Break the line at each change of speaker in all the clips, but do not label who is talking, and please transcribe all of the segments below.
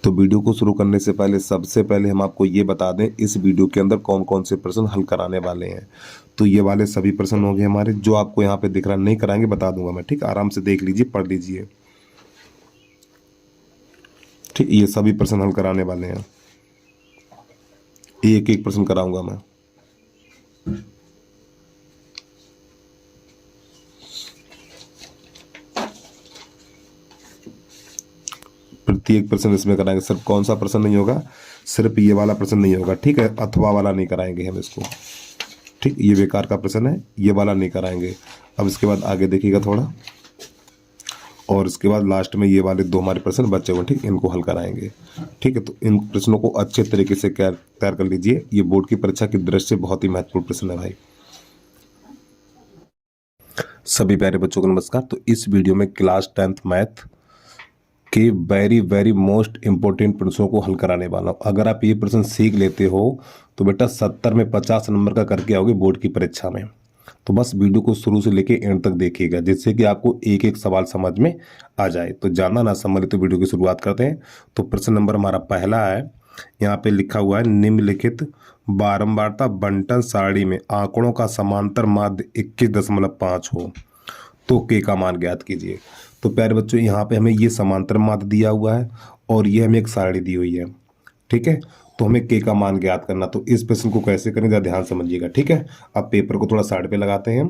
तो वीडियो को शुरू करने से पहले सबसे पहले हम आपको ये बता दें इस वीडियो के अंदर कौन कौन से प्रश्न हल कराने वाले हैं। तो ये वाले सभी प्रश्न होंगे हमारे, जो आपको यहाँ पे दिख रहा नहीं कराएंगे बता दूंगा मैं, ठीक, आराम से देख लीजिए, पढ़ लीजिए, ठीक। ये सभी प्रश्न हल कराने वाले हैं, एक एक प्रश्न कराऊंगा मैं। प्रत्येक प्रश्न इसमें कराएंगे, सिर्फ कौन सा प्रश्न नहीं होगा, सिर्फ ये वाला प्रश्न नहीं होगा, ठीक है। अथवा वाला नहीं कराएंगे हम इसको, ठीक, ये बेकार का प्रश्न है, ये वाला नहीं कराएंगे। अब इसके बाद आगे देखिएगा थोड़ा, और इसके बाद लास्ट में ये वाले दो हमारे प्रश्न बचे हुए, ठीक, इनको हल कराएंगे, ठीक है। तो इन प्रश्नों को अच्छे तरीके से तैयार कर लीजिए, ये बोर्ड की परीक्षा की दृष्टि से बहुत ही महत्वपूर्ण प्रश्न है भाई। सभी प्यारे बच्चों को नमस्कार। तो इस वीडियो में क्लास 10th मैथ के वेरी मोस्ट इम्पोर्टेंट प्रश्नों को हल कराने वाला हूँ। अगर आप ये प्रश्न सीख लेते हो तो बेटा 70 में 50 नंबर का करके आओगे बोर्ड की परीक्षा में। तो बस वीडियो को शुरू से लेके एंड तक देखिएगा, जिससे कि आपको एक एक सवाल समझ में आ जाए। तो ज़्यादा ना समझे तो वीडियो की शुरुआत करते हैं। तो प्रश्न नंबर हमारा पहला है, यहाँ पे लिखा हुआ है निम्नलिखित बारंबारता बंटन सारणी में आंकड़ों का समांतर माध्य 21.5 हो तो के का मान ज्ञात कीजिए। तो प्यारे बच्चों, यहाँ पे हमें ये समांतर माध्य दिया हुआ है और ये हमें एक सारणी दी हुई है, ठीक है। तो हमें के का मान ज्ञात करना, तो इस प्रश्न को कैसे करें जरा ध्यान समझिएगा, ठीक है। अब पेपर को थोड़ा साइड पे लगाते हैं।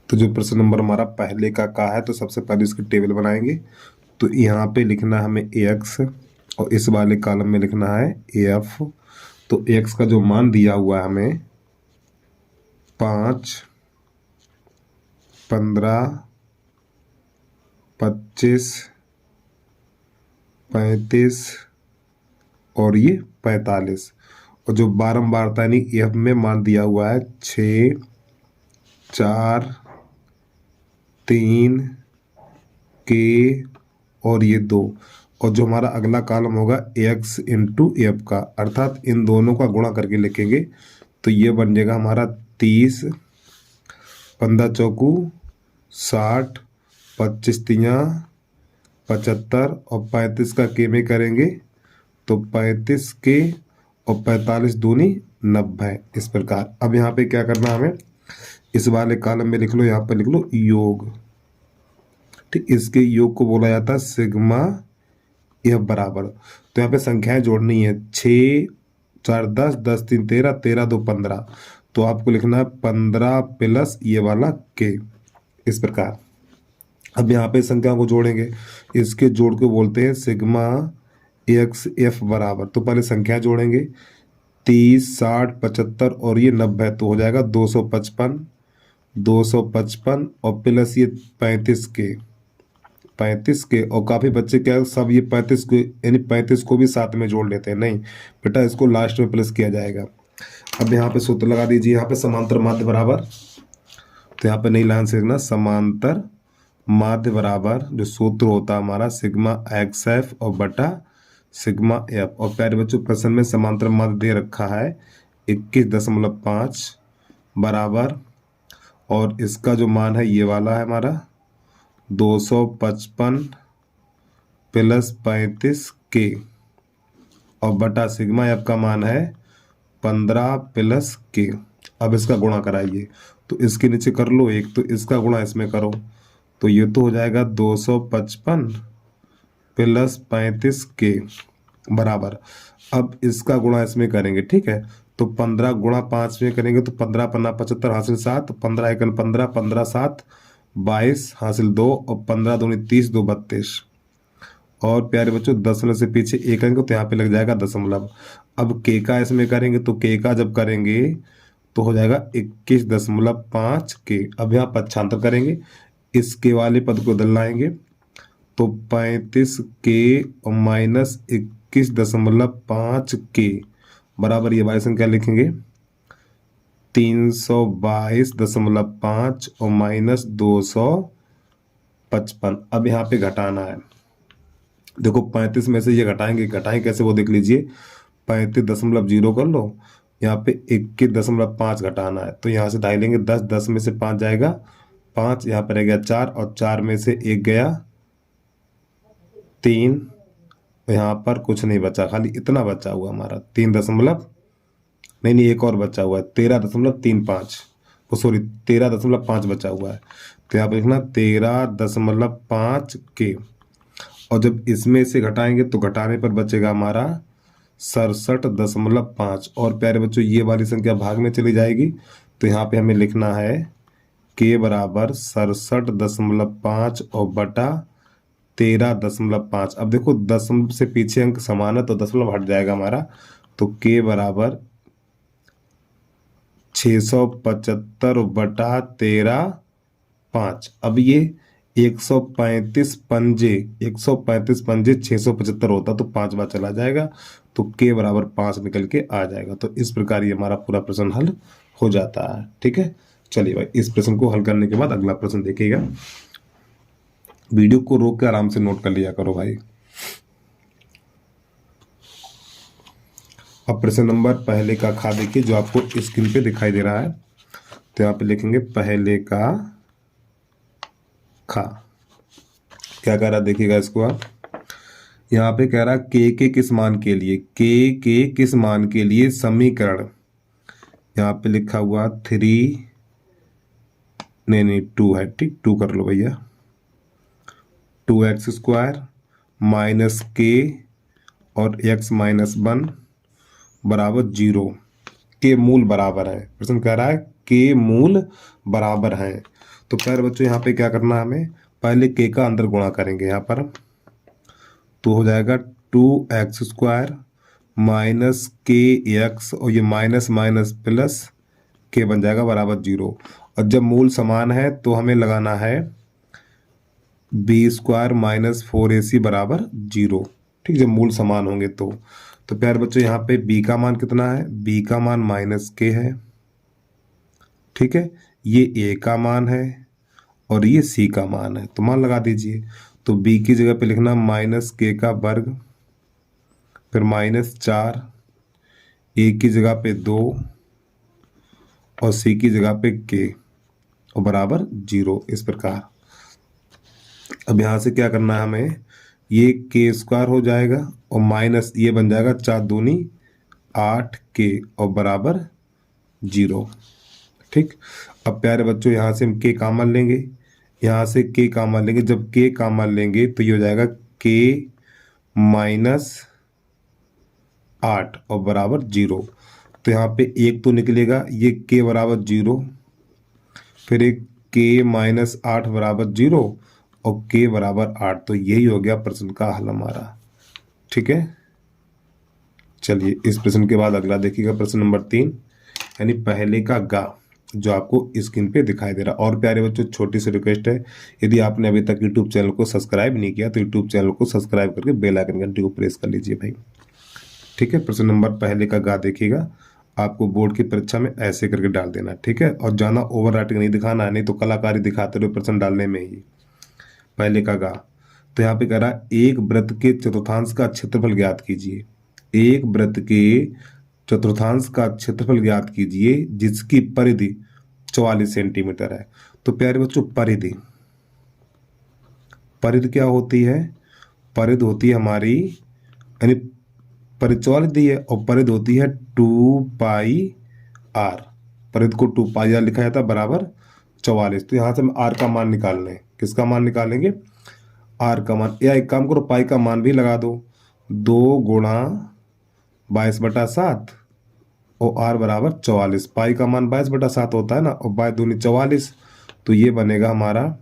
तो जो प्रश्न नंबर हमारा पहले का है, तो सबसे पहले इसकी टेबल बनाएंगे। तो यहाँ पे लिखना है हमें एक्स और इस वाले कॉलम में लिखना है एफ। तो एक्स का जो मान दिया हुआ है हमें 5, 15, 25, 35 और ये 45, और जो बारंबारता यानी एफ में मान दिया हुआ है 6, 4, 3 के और ये 2, और जो हमारा अगला कॉलम होगा एक्स इंटू एफ का, अर्थात इन दोनों का गुणा करके लिखेंगे। तो ये बन जाएगा हमारा 30, 15 चौकू 60, 25 तियाँ 75 और 35 का के में करेंगे तो 35 के और 45 दूनी 90, इस प्रकार। अब यहाँ पे क्या करना हमें, इस वाले कॉलम में लिख लो, यहाँ पे लिख लो योग, ठीक। इसके योग को बोला जाता है सिग्मा एफ बराबर। तो यहाँ पे संख्याएं जोड़नी है, 6, 4, 10, 10, 3, 13, 13, 2, 15। तो आपको लिखना है 15 प्लस ये वाला के, इस प्रकार। अब यहाँ पे संख्या को जोड़ेंगे, इसके जोड़ को बोलते हैं सिग्मा एक्स एफ बराबर। तो पहले संख्या जोड़ेंगे, 30, 60, 75 और ये 90, तो हो जाएगा 255, 255 और प्लस ये 35 के, 35 के। और काफ़ी बच्चे क्या सब ये 35 को यानी 35 को भी साथ में जोड़ लेते हैं, नहीं बेटा, इसको लास्ट में प्लस किया जाएगा। अब यहाँ पे सूत्र लगा दीजिए, यहाँ पे समांतर माध्य बराबर, तो यहाँ पे नई लाइन से लिखना समांतर माध्य बराबर, जो सूत्र होता है हमारा सिग्मा एक्स एफ और बटा सिग्मा एफ। और प्यारे बच्चों, प्रश्न में समांतर माध्य दे रखा है 21.5 बराबर, और इसका जो मान है ये वाला है हमारा 255 प्लस 35 के, और बटा सिग्मा एफ का मान है 15 प्लस के। अब इसका गुणा कराइए, तो इसके नीचे कर लो एक, तो इसका गुणा इसमें करो, तो ये तो हो जाएगा 255 प्लस 35 के बराबर। अब इसका गुणा इसमें करेंगे, ठीक है। तो 15 गुणा 5 में करेंगे तो 15 पन्ना 75 हासिल 7, 15 एकन 15, 15 7 22 हासिल 2 और 15 दूनी 30, 2 32। और प्यारे बच्चों, दशमलव से पीछे एक आएंगे तो यहाँ पे लग जाएगा दशमलव। अब के का इसमें करेंगे, तो के का जब करेंगे तो हो जाएगा 21.5 के। अब यहाँ पक्षांतर करेंगे, इसके वाले पद को बदल लाएंगे, तो 35 के और माइनस 21.5 के बराबर ये वाली संख्या लिखेंगे 322.5 और माइनस 255। अब यहाँ पे घटाना है, देखो 35 में से ये घटाएंगे कैसे वो देख लीजिए, 35.0 कर लो यहाँ पे 21.5 घटाना है, तो यहाँ से ढाई लेंगे, 10, 10 में से 5 जाएगा 5, यहाँ पर रह गया 4 और 4 में से 1 गया 3, यहाँ पर कुछ नहीं बचा, खाली इतना बचा हुआ हमारा 3 दशमलव, नहीं नहीं एक और बचा हुआ है 13.35, ओ सॉरी 13.5 बचा हुआ है, तो यहाँ पर लिखना 13.5 के, और जब इसमें से घटाएंगे तो घटाने पर बचेगा हमारा 67.5। और प्यारे बच्चों ये वाली संख्या भाग में चली जाएगी, तो यहाँ पे हमें लिखना है के बराबर 67.5 और बटा 13.5। अब देखो दशमलव से पीछे अंक समान है तो दशमलव हट जाएगा हमारा, तो के बराबर 675 बटा 13.5। अब ये 135 पंजे 675 होता तो 5 बार चला जाएगा, तो के बराबर 5 निकल के आ जाएगा। तो इस प्रकार ये हमारा पूरा प्रश्न हल हो जाता है। ठीक है, चलिए भाई इस प्रश्न को हल करने के बाद अगला प्रश्न देखिएगा। वीडियो को रोक के आराम से नोट कर लिया करो भाई। अब प्रश्न नंबर पहले का खा देखिए, जो आपको स्क्रीन पे दिखाई दे रहा है, तो यहाँ पे लिखेंगे पहले का खा। क्या कह रहा देखिएगा इसको आप, यहाँ पे कह रहा के किस मान के लिए, के किस मान के लिए समीकरण, यहाँ पे लिखा हुआ 3, नहीं 2 है, ठीक 2 कर लो भैया, 2x² माइनस के और x माइनस 1 बराबर 0 के मूल बराबर है। प्रश्न कह रहा है के मूल बराबर है, तो प्यारे बच्चों यहाँ पे क्या करना है, हमें पहले के का अंदर गुणा करेंगे यहाँ पर, तो हो जाएगा 2x² माइनस के एक्स, और ये माइनस माइनस प्लस के बन जाएगा बराबर 0। और जब मूल समान है तो हमें लगाना है b² माइनस 4ac बराबर 0। ठीक, जब मूल समान होंगे तो प्यारे बच्चों यहाँ पे b का मान कितना है, b का मान माइनस के है। ठीक है, ये a का मान है और ये c का मान है, तो मान लगा दीजिए। तो b की जगह पे लिखना माइनस के का वर्ग, फिर -4, a की जगह पे 2 और c की जगह पे k और बराबर 0। इस प्रकार अब यहाँ से क्या करना है हमें, ये k² हो जाएगा और माइनस ये बन जाएगा 4 दूनी 8 के और बराबर 0। ठीक, अब प्यारे बच्चों यहाँ से हम k कॉमन लेंगे, यहाँ से k कॉमन लेंगे, जब k कॉमन लेंगे तो ये हो जाएगा k माइनस 8 और बराबर 0। तो यहाँ पे 1 तो निकलेगा, ये k बराबर 0, फिर एक k माइनस 8 बराबर 0 और k बराबर 8। तो यही हो गया प्रश्न का हल हमारा। ठीक है, चलिए इस प्रश्न के बाद अगला देखिएगा, प्रश्न नंबर 3, यानी पहले का गा, जो आपको स्क्रीन पे दिखाई दे रहा। और प्यारे बच्चों छोटी सी रिक्वेस्ट है, यदि आपने अभी तक यूट्यूब चैनल को सब्सक्राइब नहीं किया तो यूट्यूब चैनल को सब्सक्राइब करके बेल आइकन घंटी को प्रेस कर लीजिए भाई। ठीक है, प्रश्न नंबर पहले का गा देखिएगा, आपको बोर्ड की परीक्षा में ऐसे करके डाल देना। ठीक है, और जाना ओवर राइटिंग नहीं दिखाना है, नहीं तो कलाकारी दिखाते रहो प्रश्न डालने में ही। पहले का गा, तो यहाँ पे कह रहा है एक वृत्त के चतुर्थांश का क्षेत्रफल ज्ञात कीजिए। एक वृत्त के चतुर्थांश का क्षेत्रफल ज्ञात कीजिए जिसकी परिधि 44 सेंटीमीटर है। तो प्यारे बच्चों परिधि क्या होती है, परिधि होती है हमारी, यानी परिधि 44 दी है और परिधि होती है 2πr। परिधि को 2πr लिखा जाता है बराबर 44। तो यहाँ से हम r का मान निकाल लें, किसका मान निकालेंगे, r का मान, या एक काम करो पाई का मान भी लगा दो, 2 गुणा 22/7 और r बराबर 44। पाई का मान 22/7 होता है ना, और 22 44, तो ये बनेगा हमारा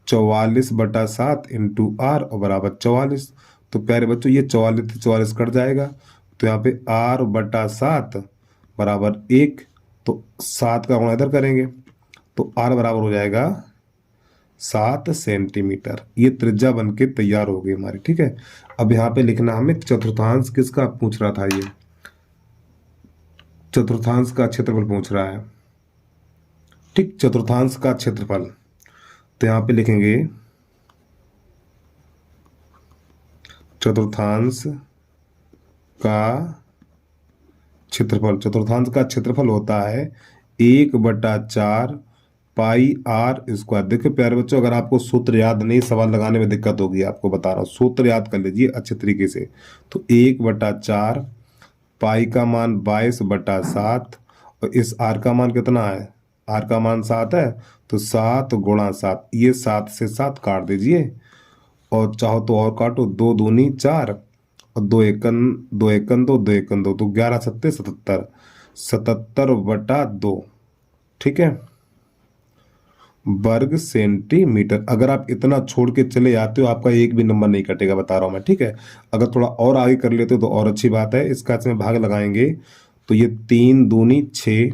44/7 इंटू r और बराबर 44। तो प्यारे बच्चों ये 44 से 44 कट जाएगा, तो यहाँ पे r/7 बराबर 1, तो 7 का गुणा इधर करेंगे तो r बराबर हो जाएगा 7 सेंटीमीटर। ये त्रिज्या बन के तैयार हो गई हमारी। ठीक है, अब यहाँ पे लिखना हमें चतुर्थांश किसका पूछ रहा था, ये चतुर्थांश का क्षेत्रफल पूछ रहा है। ठीक, चतुर्थांश का क्षेत्रफल, तो यहाँ पे लिखेंगे चतुर्थांश का क्षेत्रफल, चतुर्थांश का क्षेत्रफल होता है 1/4 पाई आर स्क्वायर। देखिए प्यारे बच्चों, अगर आपको सूत्र याद नहीं, सवाल लगाने में दिक्कत होगी, आपको बता रहा हूँ, सूत्र याद कर लीजिए अच्छे तरीके से। तो 1/4 पाई का मान 22/7 और इस आर का मान कितना है, आर का मान 7 है, तो 7 × 7, ये 7 से 7 काट दीजिए और चाहो तो और काटो, 2 दूनी 4 और 2 एकन 2 तो 11 सत्ते 77, 77/2, ठीक है, वर्ग सेंटीमीटर। अगर आप इतना छोड़ के चले जाते हो आपका एक भी नंबर नहीं कटेगा, बता रहा हूं मैं, ठीक है। अगर थोड़ा और आगे कर लेते हो तो और अच्छी बात है। इसका इसमें भाग लगाएंगे तो ये 3 दूनी 6,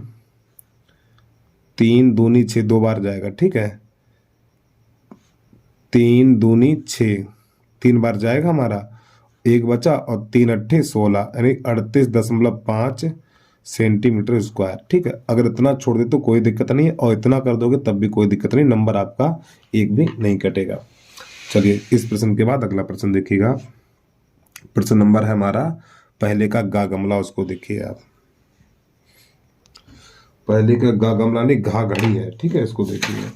3 दूनी 6 दो बार जाएगा, ठीक है, 3 दूनी 6 3 बार जाएगा हमारा, एक बचा और 3 × 8 = 16, यानी 38.5 सेंटीमीटर स्क्वायर, ठीक है। अगर इतना छोड़ दे तो कोई दिक्कत नहीं है और इतना कर दोगे तब भी कोई दिक्कत नहीं, नंबर आपका एक भी नहीं कटेगा। चलिए इस प्रश्न के बाद अगला प्रश्न देखिएगा। प्रश्न नंबर है हमारा पहले का गा गमला, उसको देखिए आप। पहले का गा गमला नहीं, घा घड़ी है, ठीक है, इसको देखिए।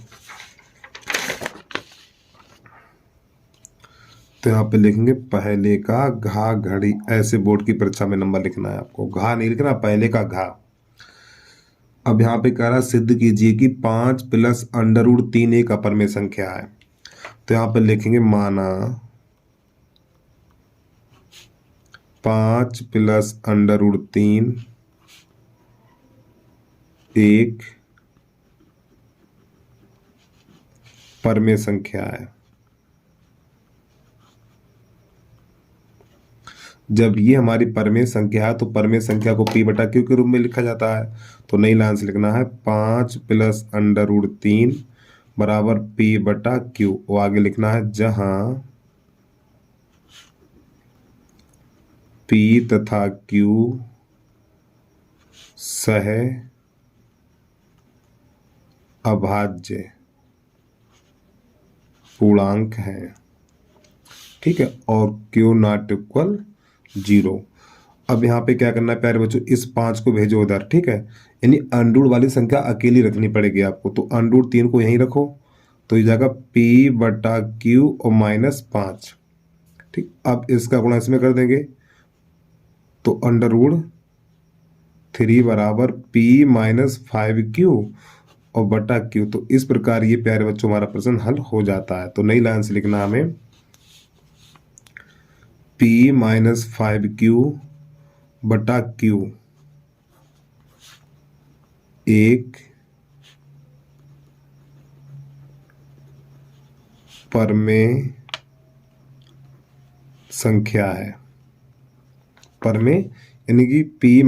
तो यहाँ पे लिखेंगे पहले का घा घड़ी, ऐसे बोर्ड की परीक्षा में नंबर लिखना है आपको, घा नहीं लिखना, पहले का घा। अब यहाँ पे कह रहा सिद्ध कीजिए कि 5 + √3 एक अपरमेय संख्या है। तो यहाँ पे लिखेंगे माना 5 + √3 एक परमेय संख्या है। जब ये हमारी परमेय संख्या है तो परमेय संख्या को p/q के रूप में लिखा जाता है। तो नई लाइन से लिखना है 5 + √3 बराबर p/q। वो आगे लिखना है जहां p तथा q सह अभाज्य पूर्णांक है, ठीक है, और q ≠ 0। अब यहाँ पे क्या करना है प्यारे बच्चों, इस 5 को भेजो उधर, ठीक है, यानी अंडरूट वाली संख्या अकेली रखनी पड़ेगी आपको। तो √3 को यहीं रखो तो ये जाएगा p/q और -5, ठीक। अब इसका गुणा इसमें कर देंगे तो √3 बराबर p - 5q और बटा q। तो इस प्रकार ये प्यारे बच्चों हमारा प्रश्न हल हो जाता है। तो नई लाइन से लिखना हमें p - 5q बटा q एक परमेय संख्या है। परमेय यानी कि p -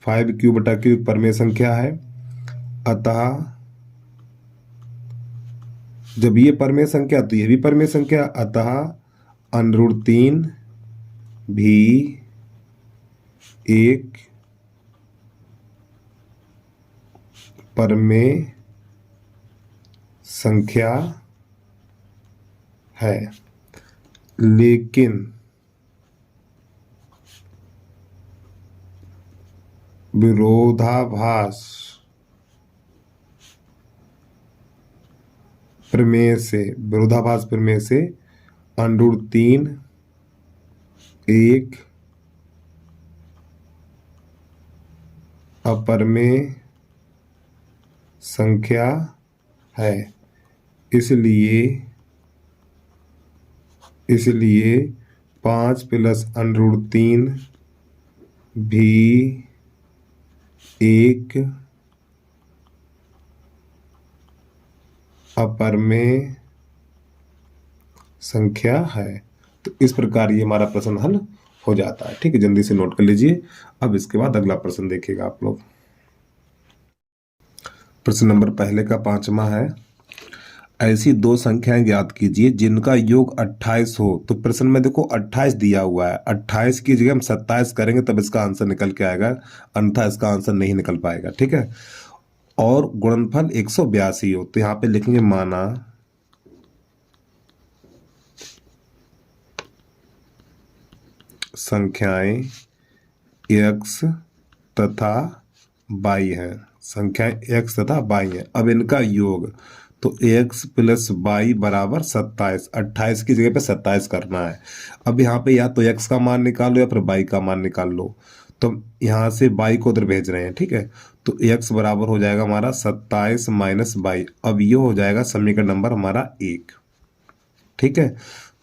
5q बटा q एक परमेय संख्या है। अतः जब ये परमेय संख्या तो ये भी परमेय संख्या, अतः √3 भी एक परमेय संख्या है। लेकिन विरोधाभास प्रमेय से √3 एक अपरमेय संख्या है। इसलिए 5 + √3 भी एक अपरमेय संख्या है। तो इस प्रकार ये हमारा प्रश्न हल हो जाता है, ठीक है, जल्दी से नोट कर लीजिए। अब इसके बाद अगला प्रश्न देखिएगा आप लोग। प्रश्न नंबर पहले का 5वां है, ऐसी दो संख्याएं ज्ञात कीजिए जिनका योग 28 हो। तो प्रश्न में देखो 28 दिया हुआ है, 28 की जगह हम 27 करेंगे तब इसका आंसर निकल के आएगा, अन्यथा इसका आंसर नहीं निकल पाएगा, ठीक है। और गुणनफल 182 हो। तो यहाँ पे लिखेंगे माना संख्याएं एक्स तथा वाई है, संख्याएं एक्स तथा वाई है। अब इनका योग, तो एक्स प्लस वाई बराबर 27, 28 की जगह पे 27 करना है। अब यहाँ पे या तो एक्स का मान निकालो या फिर वाई का मान निकाल लो। तो यहाँ से वाई को उधर भेज रहे हैं, ठीक है। तो एक्स बराबर हो जाएगा हमारा 27 माइनस वाई। अब ये हो जाएगा समीकरण नंबर हमारा 1, ठीक है।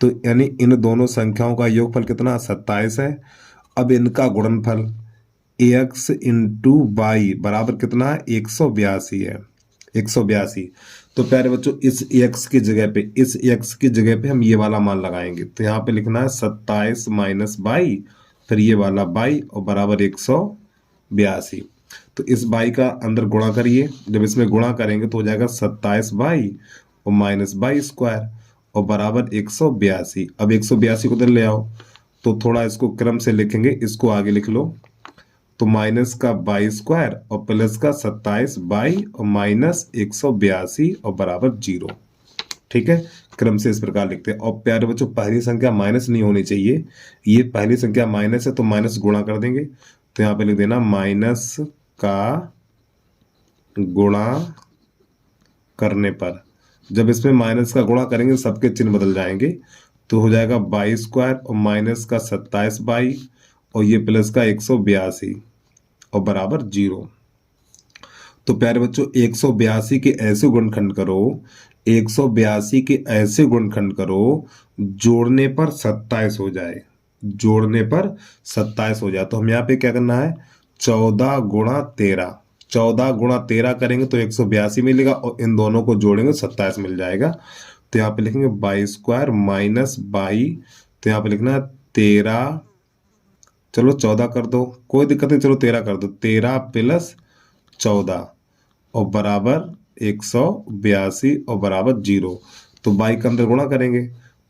तो यानी इन दोनों संख्याओं का योगफल कितना 27 है। अब इनका गुणनफल एक्स इंटू वाई बराबर कितना है 182 है, 182। तो प्यारे बच्चों इस एक्स की जगह पे, इस एक्स की जगह पे हम ये वाला मान लगाएंगे। तो यहाँ पे लिखना है 27 माइनस बाई, फिर ये वाला बाई और बराबर 182। तो इस बाई का अंदर गुणा करिए, जब इसमें गुणा करेंगे तो हो जाएगा 27 बाई और माइनस बाई स्क्वायर और बराबर 182। अब 182 को इधर ले आओ, तो थोड़ा इसको क्रम से लिखेंगे, इसको आगे लिख लो। तो माइनस का बाई स्क्वायर और प्लस का 27 बाई और माइनस 182 और बराबर 0, ठीक है। क्रम से इस प्रकार लिखते हैं। और प्यारे बच्चों पहली संख्या माइनस नहीं होनी चाहिए, ये पहली संख्या माइनस है तो माइनस गुणा कर देंगे। तो यहाँ पे लिख देना माइनस का गुणा करने पर, जब इसमें माइनस का गुणा करेंगे सबके चिन्ह बदल जाएंगे। तो हो जाएगा बाई स्क्वायर और माइनस का 27 बाई और ये प्लस का 182 और बराबर 0। तो प्यारे बच्चों 182 के ऐसे गुणनखंड करो, 182 के ऐसे गुणनखंड करो जोड़ने पर 27 हो जाए, जोड़ने पर 27 हो जाए। तो हम यहाँ पे क्या करना है 14 गुणा 13, 14 गुणा 13 करेंगे तो 182 मिलेगा और इन दोनों को जोड़ेंगे 27 मिल जाएगा। तो यहाँ पे लिखेंगे बाई स्क्वायर माइनस बाई, तो यहाँ पे लिखना है 13, चलो 14 कर दो, कोई दिक्कत नहीं, चलो 13 कर दो, 13 प्लस 14 और बराबर 182 और बराबर 0। तो बाई के अंदर गुणा करेंगे,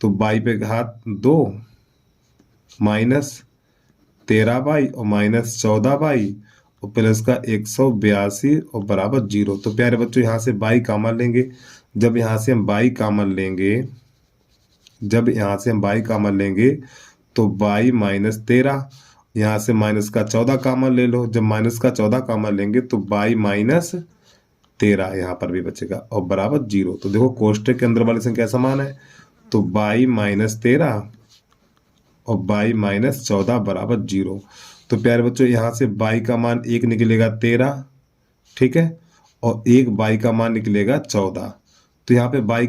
तो बाई पे हाथ 2 माइनस 13 बाई और माइनस 14 बाई और प्लस का 182 और बराबर 0। तो प्यारे बच्चों यहाँ से बाई कॉमन लेंगे, जब यहाँ से हम बाई कॉमन लेंगे, जब यहाँ से हम बाई कॉमन लेंगे तो बाई माइनस 13, यहाँ से माइनस का 14 कॉमन ले लो, जब माइनस का 14 कॉमन लेंगे तो बाई माइनस 13 यहाँ पर भी बचेगा और बराबर 0। तो देखो कोष्टक के अंदर वाली संख्या समान है, तो बाई माइनस 13 और बाई माइनस 14 बराबर 0। तो प्यारे बच्चों यहाँ से बाई का मान 1 निकलेगा 13, ठीक है, और एक बाई का मान निकलेगा 14। तो यहाँ पे बाई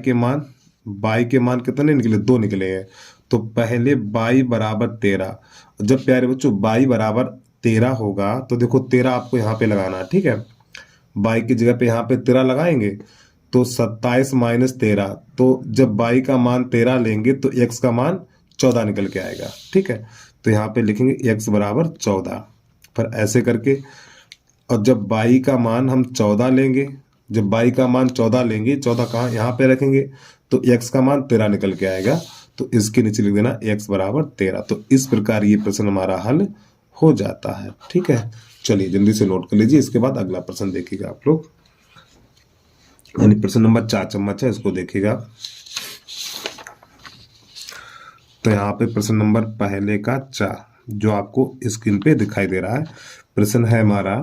के मान कितने निकले 2 निकले हैं। तो पहले बाई बराबर 13, जब प्यारे बच्चों बाई बराबर 13 होगा तो देखो 13 आपको यहाँ पे लगाना है, ठीक है। बाई की जगह पे यहाँ पे 13 लगाएंगे तो 27 माइनस 13, तो जब बाई का मान 13 लेंगे तो एक्स का मान 14 निकल के आएगा, ठीक है। तो यहाँ पे लिखेंगे एक्स बराबर 14, पर ऐसे करके। और जब बाई का मान हम 14 लेंगे, जब बाई का मान 14 लेंगे, 14 कहाँ यहाँ पे रखेंगे तो एक्स का मान 13 निकल के आएगा। तो इसके नीचे लिख देना एक्स बराबर 13। तो इस प्रकार ये प्रश्न हमारा हल हो जाता है, ठीक है। चलिए जल्दी से नोट कर लीजिए, इसके बाद अगला प्रश्न देखिएगा आप लोग, यानी प्रश्न नंबर 4 चम्मच है, इसको देखिएगा। तो यहाँ पे प्रश्न नंबर पहले का 4 जो आपको स्क्रीन पे दिखाई दे रहा है, प्रश्न है हमारा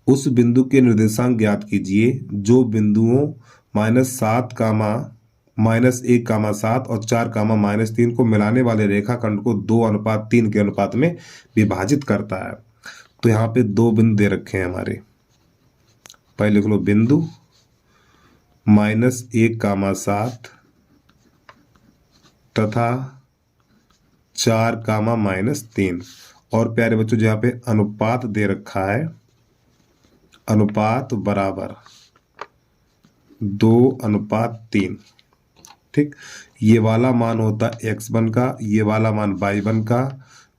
उस बिंदु के निर्देशांक ज्ञात कीजिए जो बिंदुओं -7 कामा -1 7 और 4 -3 को मिलाने वाले रेखाखंड को 2:3 के अनुपात में विभाजित करता है। तो यहाँ पे 2 बिंदु दे रखे हैं हमारे, पहले लिख लो बिंदु -1 7 तथा 4 -3, और प्यारे बच्चों यहाँ पे अनुपात दे रखा है, अनुपात बराबर 2:3, ठीक। ये वाला मान होता है x1 का, ये वाला मान y1 का,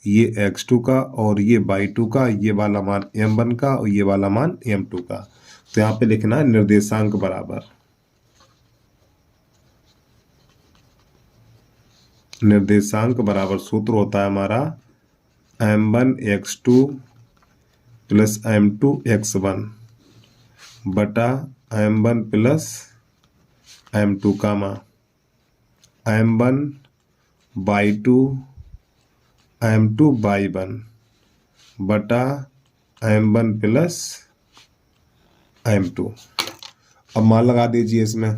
ये x2 का और ये y2 का, ये वाला मान m1 का और ये वाला मान m2 का। तो यहाँ पे लिखना है निर्देशांक बराबर, निर्देशांक बराबर सूत्र होता है हमारा m1 x2 plus m2 x1 बटा m1 प्लस m2 कामा m1 y2 m2 y1 बटा m1 प्लस m2। अब मान लगा दीजिए इसमें।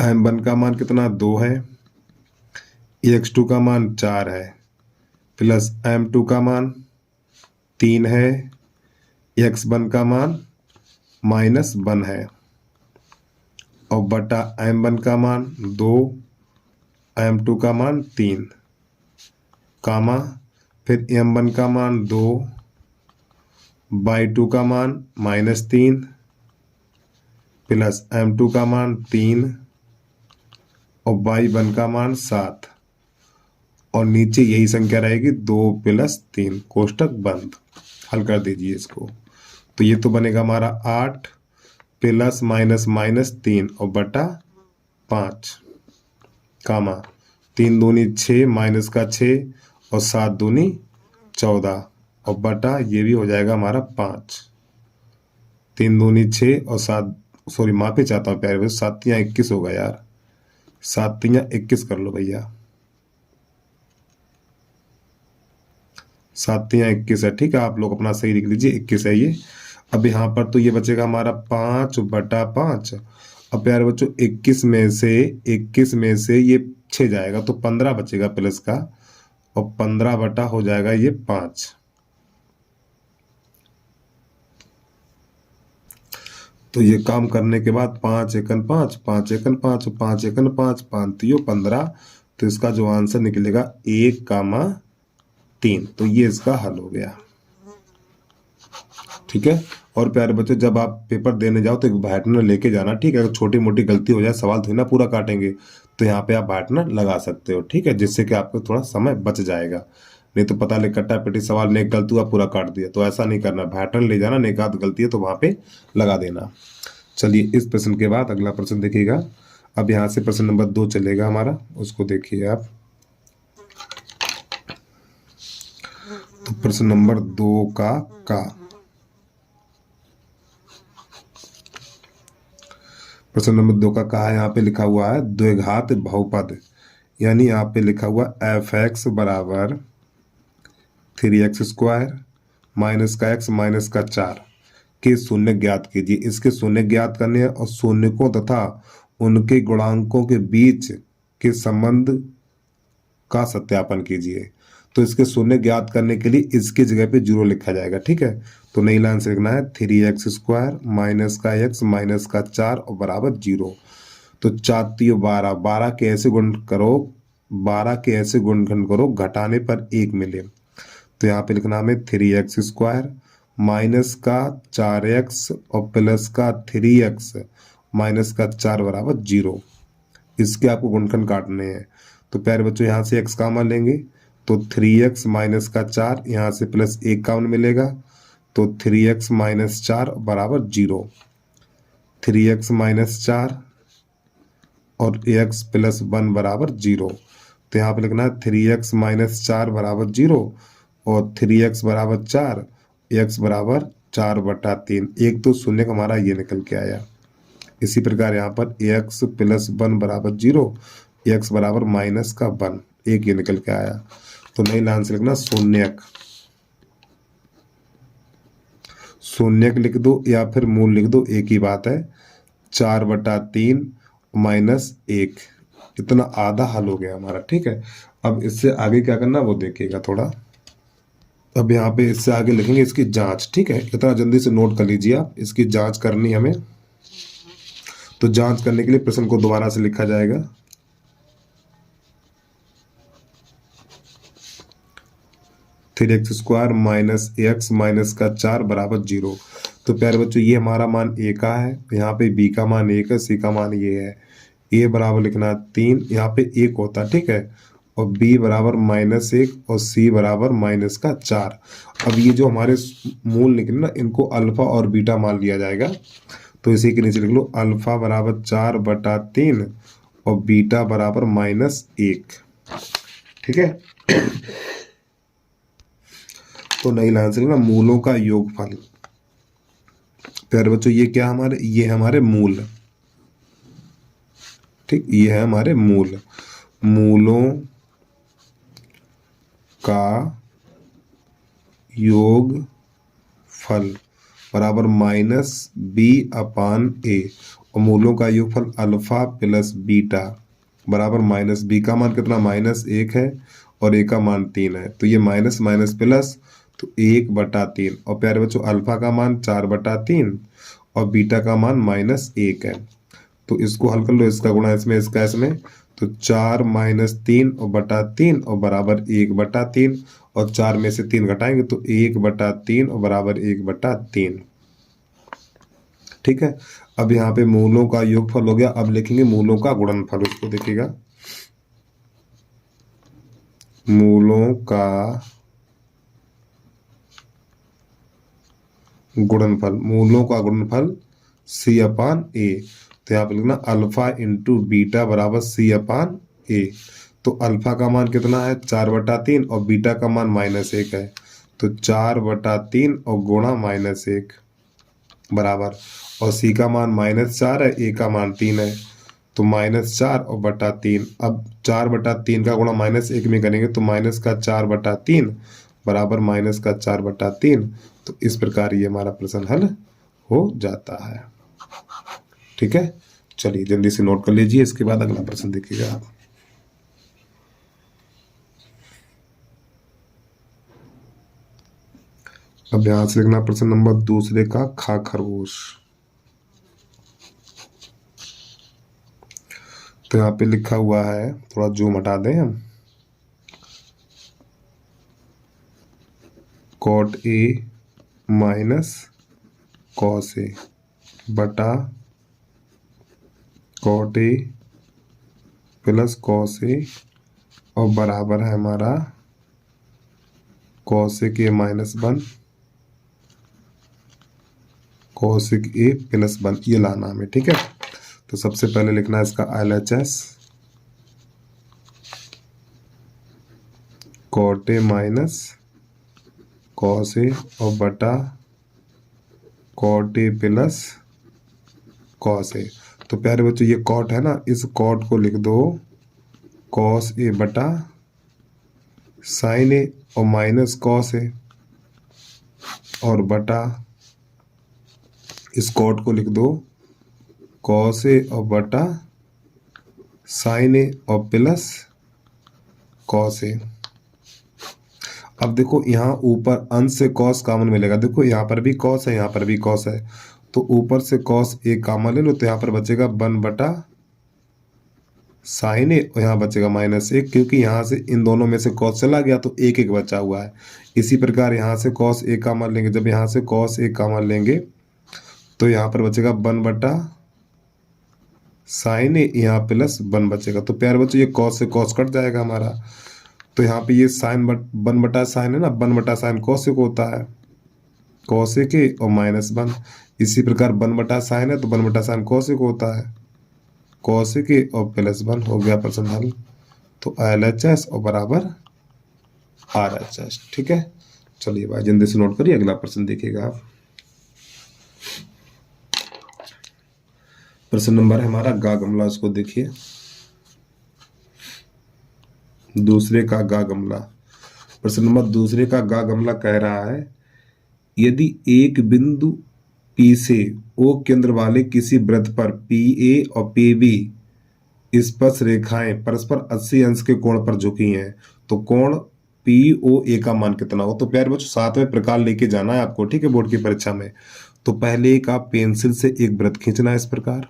m1 का मान कितना 2 है, x2 का मान 4 है, प्लस m2 का मान 3 है, x1 का मान -1 है, और बटा m1 का मान 2, m2 का मान 3, कामा फिर m1 का मान 2 बाई 2 का मान -3 प्लस m2 का मान 3 और बाई 1 का मान 7, और नीचे यही संख्या रहेगी 2 प्लस 3, कोष्टक बंद। हल कर दीजिए इसको, तो ये तो बनेगा हमारा 8 प्लस -3 और बटा 5, कामा 3 दूनी 6 माइनस का 6 और 7 दूनी 14 और बटा ये भी हो जाएगा हमारा 5। 3 दूनी 6 और 7, सॉरी माफी चाहता हूँ प्यारे भैया, 7 तियां 21 होगा यार, 7 तियां 21 कर लो भैया, 7 तियां 21 है, ठीक है। आप लोग अपना सही लिख लीजिए, 21 है ये। अब यहाँ पर तो ये बचेगा हमारा 5 बटा 5। अब प्यारे बच्चों 21 में से ये 6 जाएगा तो 15 बचेगा प्लस का, और 15 बटा हो जाएगा ये 5। तो ये काम करने के बाद 5 एकन 5, 5 एकन 5, 5 एकन 5, 5 तियो 15, तो इसका जो आंसर निकलेगा 1,3। तो ये इसका हल हो गया, ठीक है। और प्यारे बच्चों जब आप पेपर देने जाओ तो एक व्हाइटनर लेके जाना, ठीक है। अगर छोटी मोटी गलती हो जाए, सवाल थोड़ी ना पूरा काटेंगे, तो यहाँ पे आप व्हाइटनर लगा सकते हो, ठीक है, जिससे कि आपको थोड़ा समय बच जाएगा। नहीं तो पता लगे कट्टा पेटी सवाल में एक गलती हुआ पूरा काट दिया, तो ऐसा नहीं करना, व्हाइटनर ले जाना, नहीं आध गलती है तो वहाँ पे लगा देना। चलिए इस प्रश्न के बाद अगला प्रश्न देखिएगा। अब यहाँ से प्रश्न नंबर 2 चलेगा हमारा, उसको देखिए आप। तो प्रश्न नंबर 2 का प्रश्न नंबर 2 का कहा है, यहाँ पे लिखा हुआ है द्विघात बहुपद, यानी यहाँ पे लिखा हुआ f(x) बराबर 3x² माइनस का x माइनस का 4 के शून्य ज्ञात कीजिए। इसके शून्य ज्ञात करने हैं और शून्यकों तथा उनके गुणांकों के बीच के संबंध का सत्यापन कीजिए। तो इसके शून्य ज्ञात करने के लिए इसकी जगह पे 0 लिखा जाएगा, ठीक है। तो नई लाइन से लिखना है 3x² माइनस का x माइनस का 4 और बराबर 0। तो 4 तियो 12, 12 के ऐसे गुण करो, 12 के ऐसे गुणनखंड करो घटाने पर 1 मिले। तो यहाँ पे लिखना हमें 3x² माइनस का 4x और प्लस का 3x माइनस का 4 बराबर 0। इसके आपको गुणनखंड काटने हैं। तो प्यारे बच्चों यहाँ से x कॉमन लेंगे, तो 3x माइनस का 4, यहाँ से प्लस 1 कॉमन मिलेगा, तो 3x माइनस 4 बराबर 0। 3x माइनस 4 और x प्लस 1 बराबर 0। तो यहाँ पे लिखना है 3x माइनस 4 बराबर 0 और 3x बराबर 4, x बराबर 4 बटा 3। एक तो शून्य का हमारा ये निकल के आया। इसी प्रकार यहाँ पर x प्लस 1 बराबर 0, x बराबर माइनस का 1, एक ये निकल के आया। तो नई लाइन से लिखना शून्यक, शून्यक लिख दो या फिर मूल लिख दो, एक ही बात है। 4 बटा 3 माइनस 1, इतना आधा हल हो गया हमारा, ठीक है। अब इससे आगे क्या करना वो देखिएगा थोड़ा। अब यहाँ पे इससे आगे लिखेंगे इसकी जांच, ठीक है। इतना जल्दी से नोट कर लीजिए आप, इसकी जांच करनी हमें। तो जांच करने के लिए प्रश्न को दोबारा से लिखा जाएगा। Three x square minus x minus का 4 बराबर 0। तो प्यारे बच्चों ये हमारा मान a का है, यहाँ पे b का मान 1 है, c का मान ये है। a बराबर लिखना 3, यहाँ पे 1 होता है, ठीक है, और b बराबर -1 और c बराबर माइनस का 4। अब ये जो हमारे मूल निकले ना, इनको अल्फा और बीटा मान लिया जाएगा। तो इसी के नीचे लिख लो अल्फा बराबर 4 बटा 3 और बीटा बराबर -1, ठीक है। तो नई लाइन से लिखना मूलों का योगफल। प्यारे बच्चों ये क्या हमारे, ये हमारे मूल, ठीक, ये है हमारे मूल। मूलों का योग फल बराबर -b/a और मूलों का योगफल अल्फा प्लस बीटा बराबर -b का मान कितना -1 है और a का मान 3 है। तो ये माइनस माइनस प्लस तो 1/3 और प्यारे बच्चों अल्फा का मान 4/3 और बीटा का मान -1 है। तो इसको हल कर लो, इसका गुणा इसमें इसका इसमें, तो 4 - 3 और बटा 3 और बराबर 1/3 और 4 में से 3 घटाएंगे तो 1/3 और बराबर 1/3। ठीक है, अब यहाँ पे मूलों का योगफल हो गया। अब लिखेंगे मूलों का गुणनफल। उसको देखिएगा, मूलों का गुणनफल, मूलों का गुणनफल c/a। तो यहाँ पे लिखना अल्फा इंटू बीटा बराबर c/a। तो अल्फा का मान कितना है 4/3 और बीटा का मान -1 है। तो 4/3 और गुणा -1 बराबर, और c का मान -4 है, a का मान 3 है, तो -4 और बटा 3। अब 4/3 का गुणा -1 में करेंगे तो -4/3 बराबर -4/3। तो इस प्रकार ये हमारा प्रश्न हल हो जाता है। ठीक है, चलिए जल्दी से नोट कर लीजिए, इसके बाद अगला प्रश्न देखिएगा आप। अब यहां से लिखना प्रश्न नंबर दूसरे का खा खरगोश। तो यहाँ पे लिखा हुआ है, थोड़ा जूम हटा दें हम, cot a minus cos a बटा cot a plus cos a और बराबर है हमारा cosec a -1 cosec a +1, ये लाना हमें। ठीक है, तो सबसे पहले लिखना है इसका LHS, cot a minus cos a और बटा cot a plus cos a। तो प्यारे बच्चों ये cot है ना, इस cot को लिख दो cos a बटा sin a और माइनस cos a और बटा इस cot को लिख दो cos a और बटा sin a और प्लस cos a। अब देखो यहाँ ऊपर अंश से cos कॉमन मिलेगा, देखो यहाँ पर भी cos है, यहाँ पर भी cos है, तो ऊपर से cos a कॉमन ले लो तो यहाँ पर बचेगा 1/sin a और यहाँ बचेगा -1, क्योंकि यहाँ से इन दोनों में से cos चला गया तो 1 बचा हुआ है। इसी प्रकार यहाँ से cos a कॉमन लेंगे, जब यहाँ से cos a कॉमन लेंगे तो यहाँ पर बचेगा 1/sin a, यहाँ +1 बचेगा। तो प्यारे बच्चों ये cos से cos कट जाएगा हमारा, तो यहाँ पे ये sin 1/sin है ना, 1/sin cos को होता है, cos के और -1। इसी प्रकार 1/sin है तो 1/sin cos को होता है, cos के और +1। हो गया प्रश्न हल। तो LHS और बराबर RHS। ठीक है, चलिए भाई जल्दी से नोट करिए, अगला प्रश्न देखिएगा आप। प्रश्न नंबर है हमारा गा गमला, उसको देखिए, दूसरे का गा गमला। प्रश्न नंबर दूसरे का गा गमला कह रहा है, यदि एक बिंदु P से O केंद्र वाले किसी वृत्त पर PA और PB स्पर्श रेखाएं परस्पर 80 अंश के कोण पर झुकी हैं तो कोण POA का मान कितना हो। तो प्यारे बच्चों 7वें प्रकार लेके जाना है आपको, ठीक है, बोर्ड की परीक्षा में। तो पहले एक आप पेंसिल से एक वृत्त खींचना है इस प्रकार,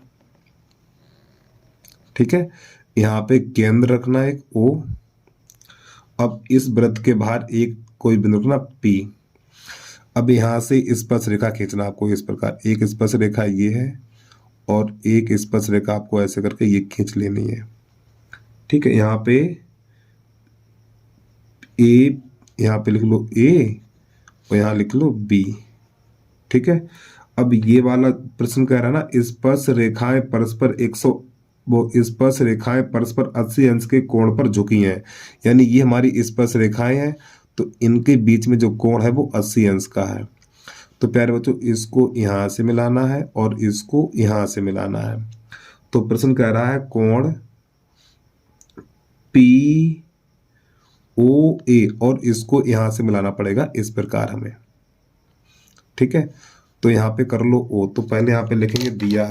ठीक है, यहाँ पे केंद्र रखना है एक O। अब इस वृत्त के बाहर एक कोई बिंदु रखना P। अब यहाँ से स्पर्श रेखा खींचना आपको इस प्रकार, एक स्पर्श रेखा ये है और एक स्पर्श रेखा आपको ऐसे करके ये खींच लेनी है। ठीक है, यहाँ पे A, यहाँ पे लिख लो A और यहाँ लिख लो B। ठीक है, अब ये वाला प्रश्न कह रहा है ना, स्पर्श रेखाएं परस्पर 80 अंश के कोण पर झुकी हैं, यानी ये हमारी स्पर्श रेखाएं हैं, तो इनके बीच में जो कोण है वो 80 अंश का है। तो प्यारे बच्चों इसको यहाँ से मिलाना है और इसको यहाँ से मिलाना है। तो प्रश्न कह रहा है कोण ओ ए, और इसको यहां से मिलाना पड़ेगा इस प्रकार हमें। ठीक है, तो यहां पे कर लो ओ, तो पहले यहां पे लिखेंगे दिया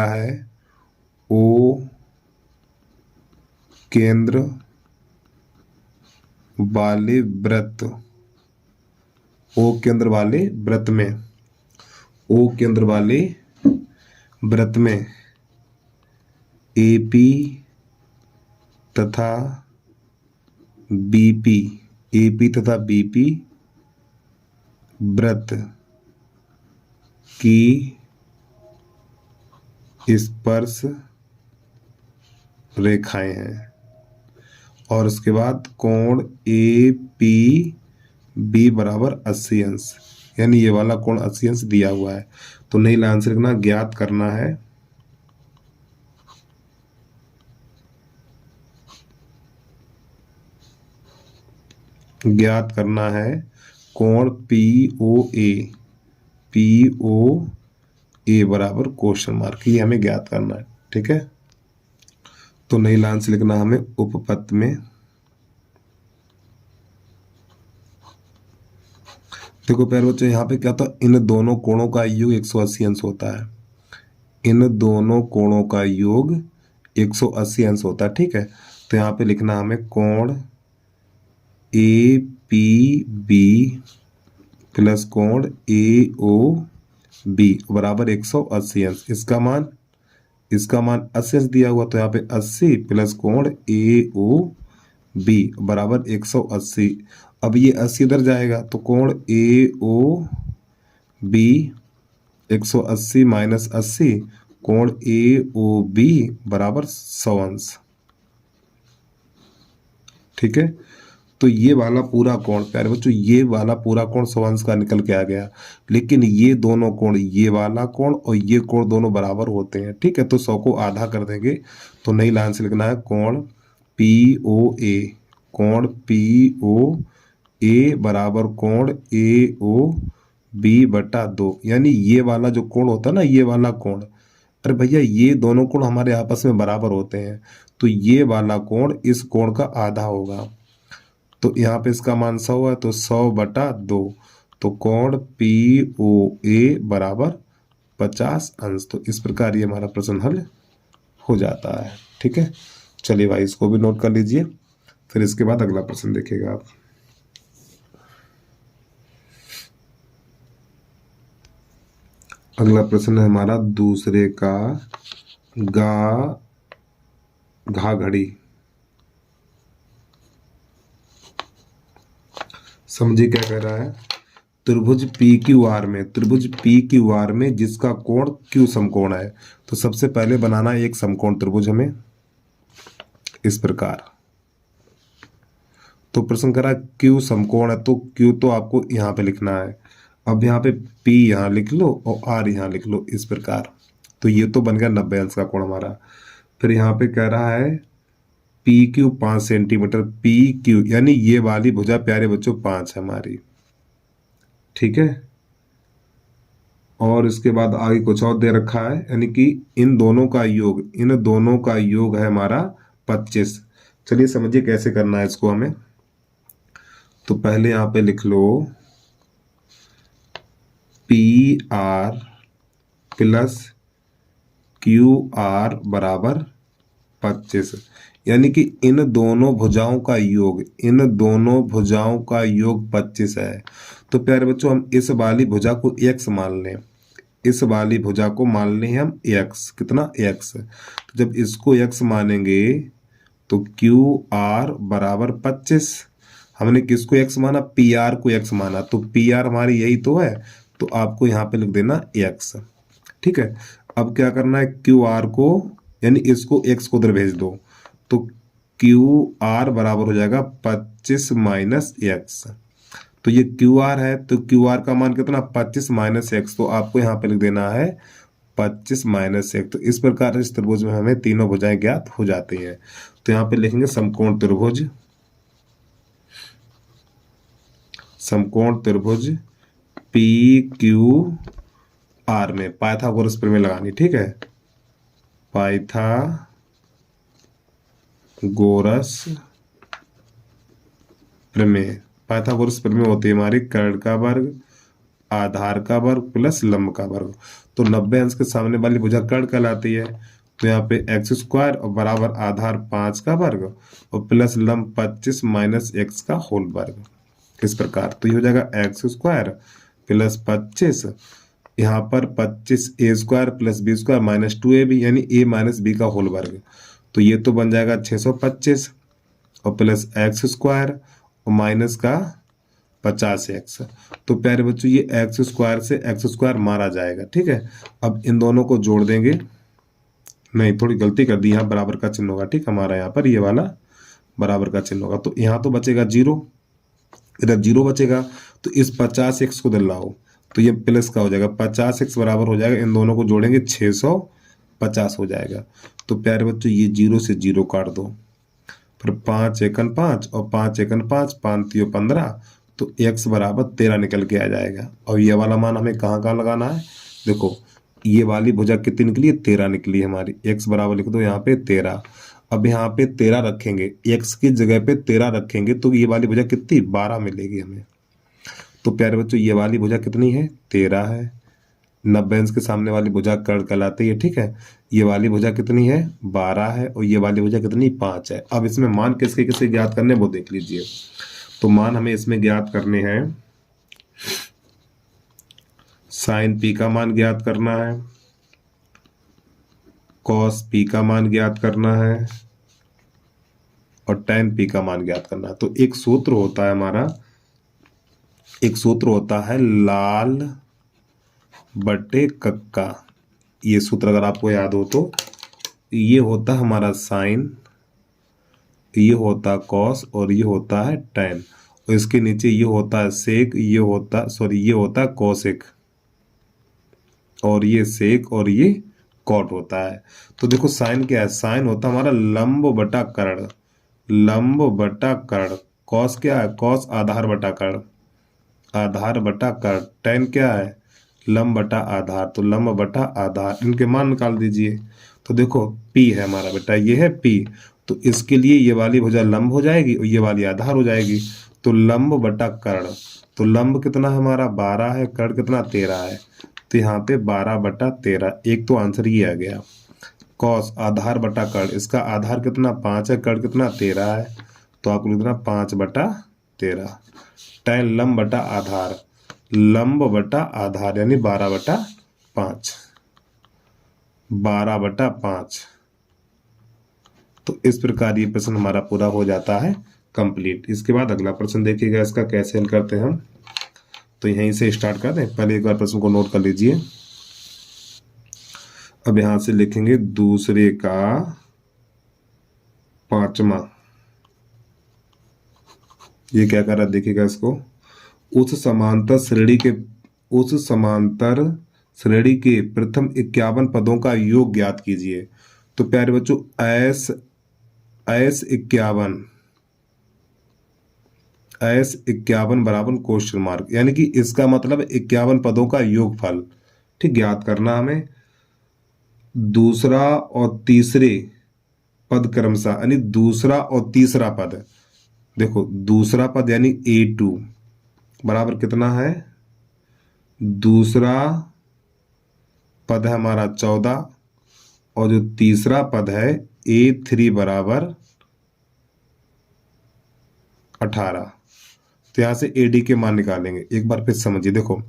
है ओ केंद्र वाले वृत्त, ओ केंद्र वाले वृत्त में, ओ केंद्र वाले वृत्त में एपी तथा बीपी, एपी तथा बीपी वृत्त की स्पर्श रेखाएं हैं, और उसके बाद कोण ए पी बी बराबर 80 अंश, यानी ये वाला कोण 80 अंश दिया हुआ है। तो नई लाइन से लिखना, ज्ञात करना है कोण पी ओ ए बराबर क्वेश्चन मार्क, ये हमें ज्ञात करना है। ठीक है, तो नई लाइन से लिखना हमें उपपत्त में, देखो प्यारे बच्चों यहाँ पे क्या था, इन दोनों कोणों का योग 180 अंश होता है, इन दोनों कोणों का योग 180 अंश होता है। ठीक है, तो यहाँ पे लिखना हमें कोण ए पी बी प्लस कोण ए ओ बी बराबर 180 अंश, इसका मान 80 अंश दिया हुआ, तो यहाँ पे 80 प्लस कोण ए ओ बी बराबर 180। अब ये 80 इधर जाएगा, तो कोण ए ओ बी 180 माइनस 80, कोण ए ओ बी बराबर 100 अंश। ठीक है, तो ये वाला पूरा कोण प्यारे बच्चों, ये वाला पूरा कोण 100 अंश का निकल के आ गया, लेकिन ये दोनों कोण, ये वाला कोण और ये कोण दोनों बराबर होते हैं। ठीक है, तो 100 को आधा कर देंगे, तो नई लाइन से लिखना है कोण पी ओ ए, कोण पी ओ ए बराबर कोण ए ओ बी बटा 2, यानी ये वाला जो कोण होता है ना, ये वाला कोण, अरे भैया ये दोनों कोण हमारे आपस में बराबर होते हैं, तो ये वाला कोण इस कोण का आधा होगा, तो यहाँ पे इसका मान 100 है, तो 100 बटा 2, तो कोण पी ओ ए बराबर 50 अंश। तो इस प्रकार ये हमारा प्रश्न हल हो जाता है। ठीक है, चलिए भाई इसको भी नोट कर लीजिए, फिर इसके बाद अगला प्रश्न देखिएगा आप। अगला प्रश्न है हमारा दूसरे का घा घड़ी। समझिए क्या कह रहा है, त्रिभुज पी क्यू आर में जिसका कोण क्यू समकोण है, तो सबसे पहले बनाना है एक समकोण त्रिभुज हमें इस प्रकार। तो प्रश्न करा क्यू समकोण है, तो क्यू तो आपको यहाँ पे लिखना है, अब यहाँ पे पी यहाँ लिख लो और आर यहाँ लिख लो इस प्रकार, तो ये तो बन गया 90 अंश का कोण हमारा। फिर यहाँ पे कह रहा है P Q 5 centimetre, P Q यानी ये वाली भुजा प्यारे बच्चों 5 है हमारी। ठीक है, और इसके बाद आगे कुछ और दे रखा है, यानी कि इन दोनों का योग है हमारा 25। चलिए समझिए कैसे करना है इसको हमें, तो पहले यहाँ पे लिख लो P R plus Q R बराबर 25, यानी कि इन दोनों भुजाओं का योग 25 है। तो प्यारे बच्चों हम इस वाली भुजा को x मान लें, हम x, कितना x, तो जब इसको x मानेंगे तो क्यू आर बराबर 25, हमने किसको x माना, पी आर को x माना, तो पी आर हमारी यही तो है, तो आपको यहाँ पे लिख देना x। ठीक है, अब क्या करना है, क्यू आर को यानी इसको x को उधर भेज दो, तो क्यू आर बराबर हो जाएगा 25 माइनस एक्स, तो ये क्यू आर है, तो क्यू आर का मान कितना 25 माइनस एक्स, तो आपको यहाँ पे लिख देना है 25 माइनस एक्स। तो इस प्रकार इस त्रिभुज में हमें तीनों भुजाएं ज्ञात हो जाती हैं। तो यहाँ पे लिखेंगे समकोण त्रिभुज पी क्यू आर में पाइथागोरस प्रमेय लगानी। ठीक है, पाइथागोरस प्रमेय। पाइथागोरस प्रमेय होती है हमारी कर्ण का वर्ग, आधार का वर्ग प्लस लंब का वर्ग। तो 90 अंश के सामने वाली भुजा कर्ण कहलाती है। तो यहाँ पे एक्स स्क्वायर और बराबर आधार 5 का वर्ग और प्लस लंब 25 माइनस एक्स का होल वर्ग। इस प्रकार तो ये हो जाएगा एक्स स्क्वायर प्लस 25, यहाँ पर 25 a square plus b square minus 2ab यानी ए माइनस बी का होल वर्ग। तो ये तो बन जाएगा 625 और प्लस एक्स स्क्वायर और माइनस का 50x। तो प्यारे बच्चों ये एक्स स्क्वायर से एक्स स्क्वायर मारा जाएगा, ठीक है। अब इन दोनों को जोड़ देंगे, नहीं थोड़ी गलती कर दी, यहाँ बराबर का चिन्ह होगा, ठीक हमारा यहाँ पर ये वाला बराबर का चिन्ह होगा। तो यहाँ तो बचेगा 0, इधर 0 बचेगा। तो इस 50x को दिल लाओ तो ये प्लस का हो जाएगा, 50x बराबर हो जाएगा, इन दोनों को जोड़ेंगे 650 हो जाएगा। तो प्यारे बच्चों ये 0 से 0 काट दो, फिर 5 एकन 5 और 5 एकन 5, 5 तियो 15, तो x बराबर 13 निकल के आ जाएगा। और ये वाला मान हमें कहाँ कहाँ लगाना है, देखो ये वाली भुजा कितनी निकली है, 13 निकली है हमारी। x बराबर लिख दो यहाँ पे 13। अब यहाँ पे 13 रखेंगे, x की जगह पे 13 रखेंगे तो ये वाली भुजा कितनी 12 मिलेगी हमें। तो प्यारे बच्चों ये वाली भुजा कितनी है 13 है। 90 अंश के सामने वाली भुजा कर्ण कहलाती है, ठीक है। ये वाली भुजा कितनी है 12 है और ये वाली भुजा कितनी 5 है। अब इसमें मान किसके किसके ज्ञात करने वो देख लीजिए। तो मान हमें इसमें ज्ञात करने हैं, साइन पी का मान ज्ञात करना है, कॉस पी का मान ज्ञात करना है और टैन पी का मान ज्ञात करना है। तो एक सूत्र होता है हमारा, एक सूत्र होता है लाल बटे कक्का। ये सूत्र अगर आपको याद हो तो ये होता है हमारा साइन, ये होता कॉस और ये होता है टैन, और इसके नीचे ये होता है सेक, ये होता कोसेक, और ये सेक और ये कॉट होता है। तो देखो साइन क्या है, साइन होता है हमारा लंब बटा कर्ण, लंब बटा कर्ण। कॉस क्या है, कॉस आधार बटा कर्ण, आधार बटा कर्ण। टैन क्या है, लंब बटा आधार, तो लंब बटा आधार। इनके मान निकाल दीजिए। तो देखो पी है हमारा बेटा, ये है पी, तो इसके लिए ये वाली भुजा लंब हो जाएगी और ये वाली आधार हो जाएगी। तो लंब बटा कर्ण, तो लंब कितना है हमारा 12 है, कर्ण कितना 13 है। तो यहाँ पे 12 बटा 13, एक तो आंसर ये आ गया। कॉस आधार बटा कर्ण, इसका आधार कितना 5 है, कर्ण कितना 13 है, तो आपको लिखना 5 बटा 13। टैन लंब बटा आधार, लंब बटा आधार यानी 12 बटा 5, 12 बटा 5। तो इस प्रकार ये प्रश्न हमारा पूरा हो जाता है कंप्लीट। इसके बाद अगला प्रश्न देखिएगा, इसका कैसे हल करते हैं हम। तो यहीं से स्टार्ट कर दें, पहले एक बार प्रश्न को नोट कर लीजिए। अब यहां से लिखेंगे दूसरे का 5वां। ये क्या कर रहा है देखिएगा इसको, उस समांतर श्रेणी के प्रथम 51 पदों का योग ज्ञात कीजिए। तो प्यारे बच्चों एस 51 बराबर क्वेश्चन मार्क, यानी कि इसका मतलब 51 पदों का योगफल, ठीक ज्ञात करना हमें। दूसरा और तीसरे पद क्रमशः, यानी दूसरा और तीसरा पद, देखो दूसरा पद यानी A2 बराबर कितना है, दूसरा पद है हमारा 14 और जो तीसरा पद है A3 बराबर 18। तो यहां से AD के मान निकालेंगे। एक बार फिर समझिए, देखो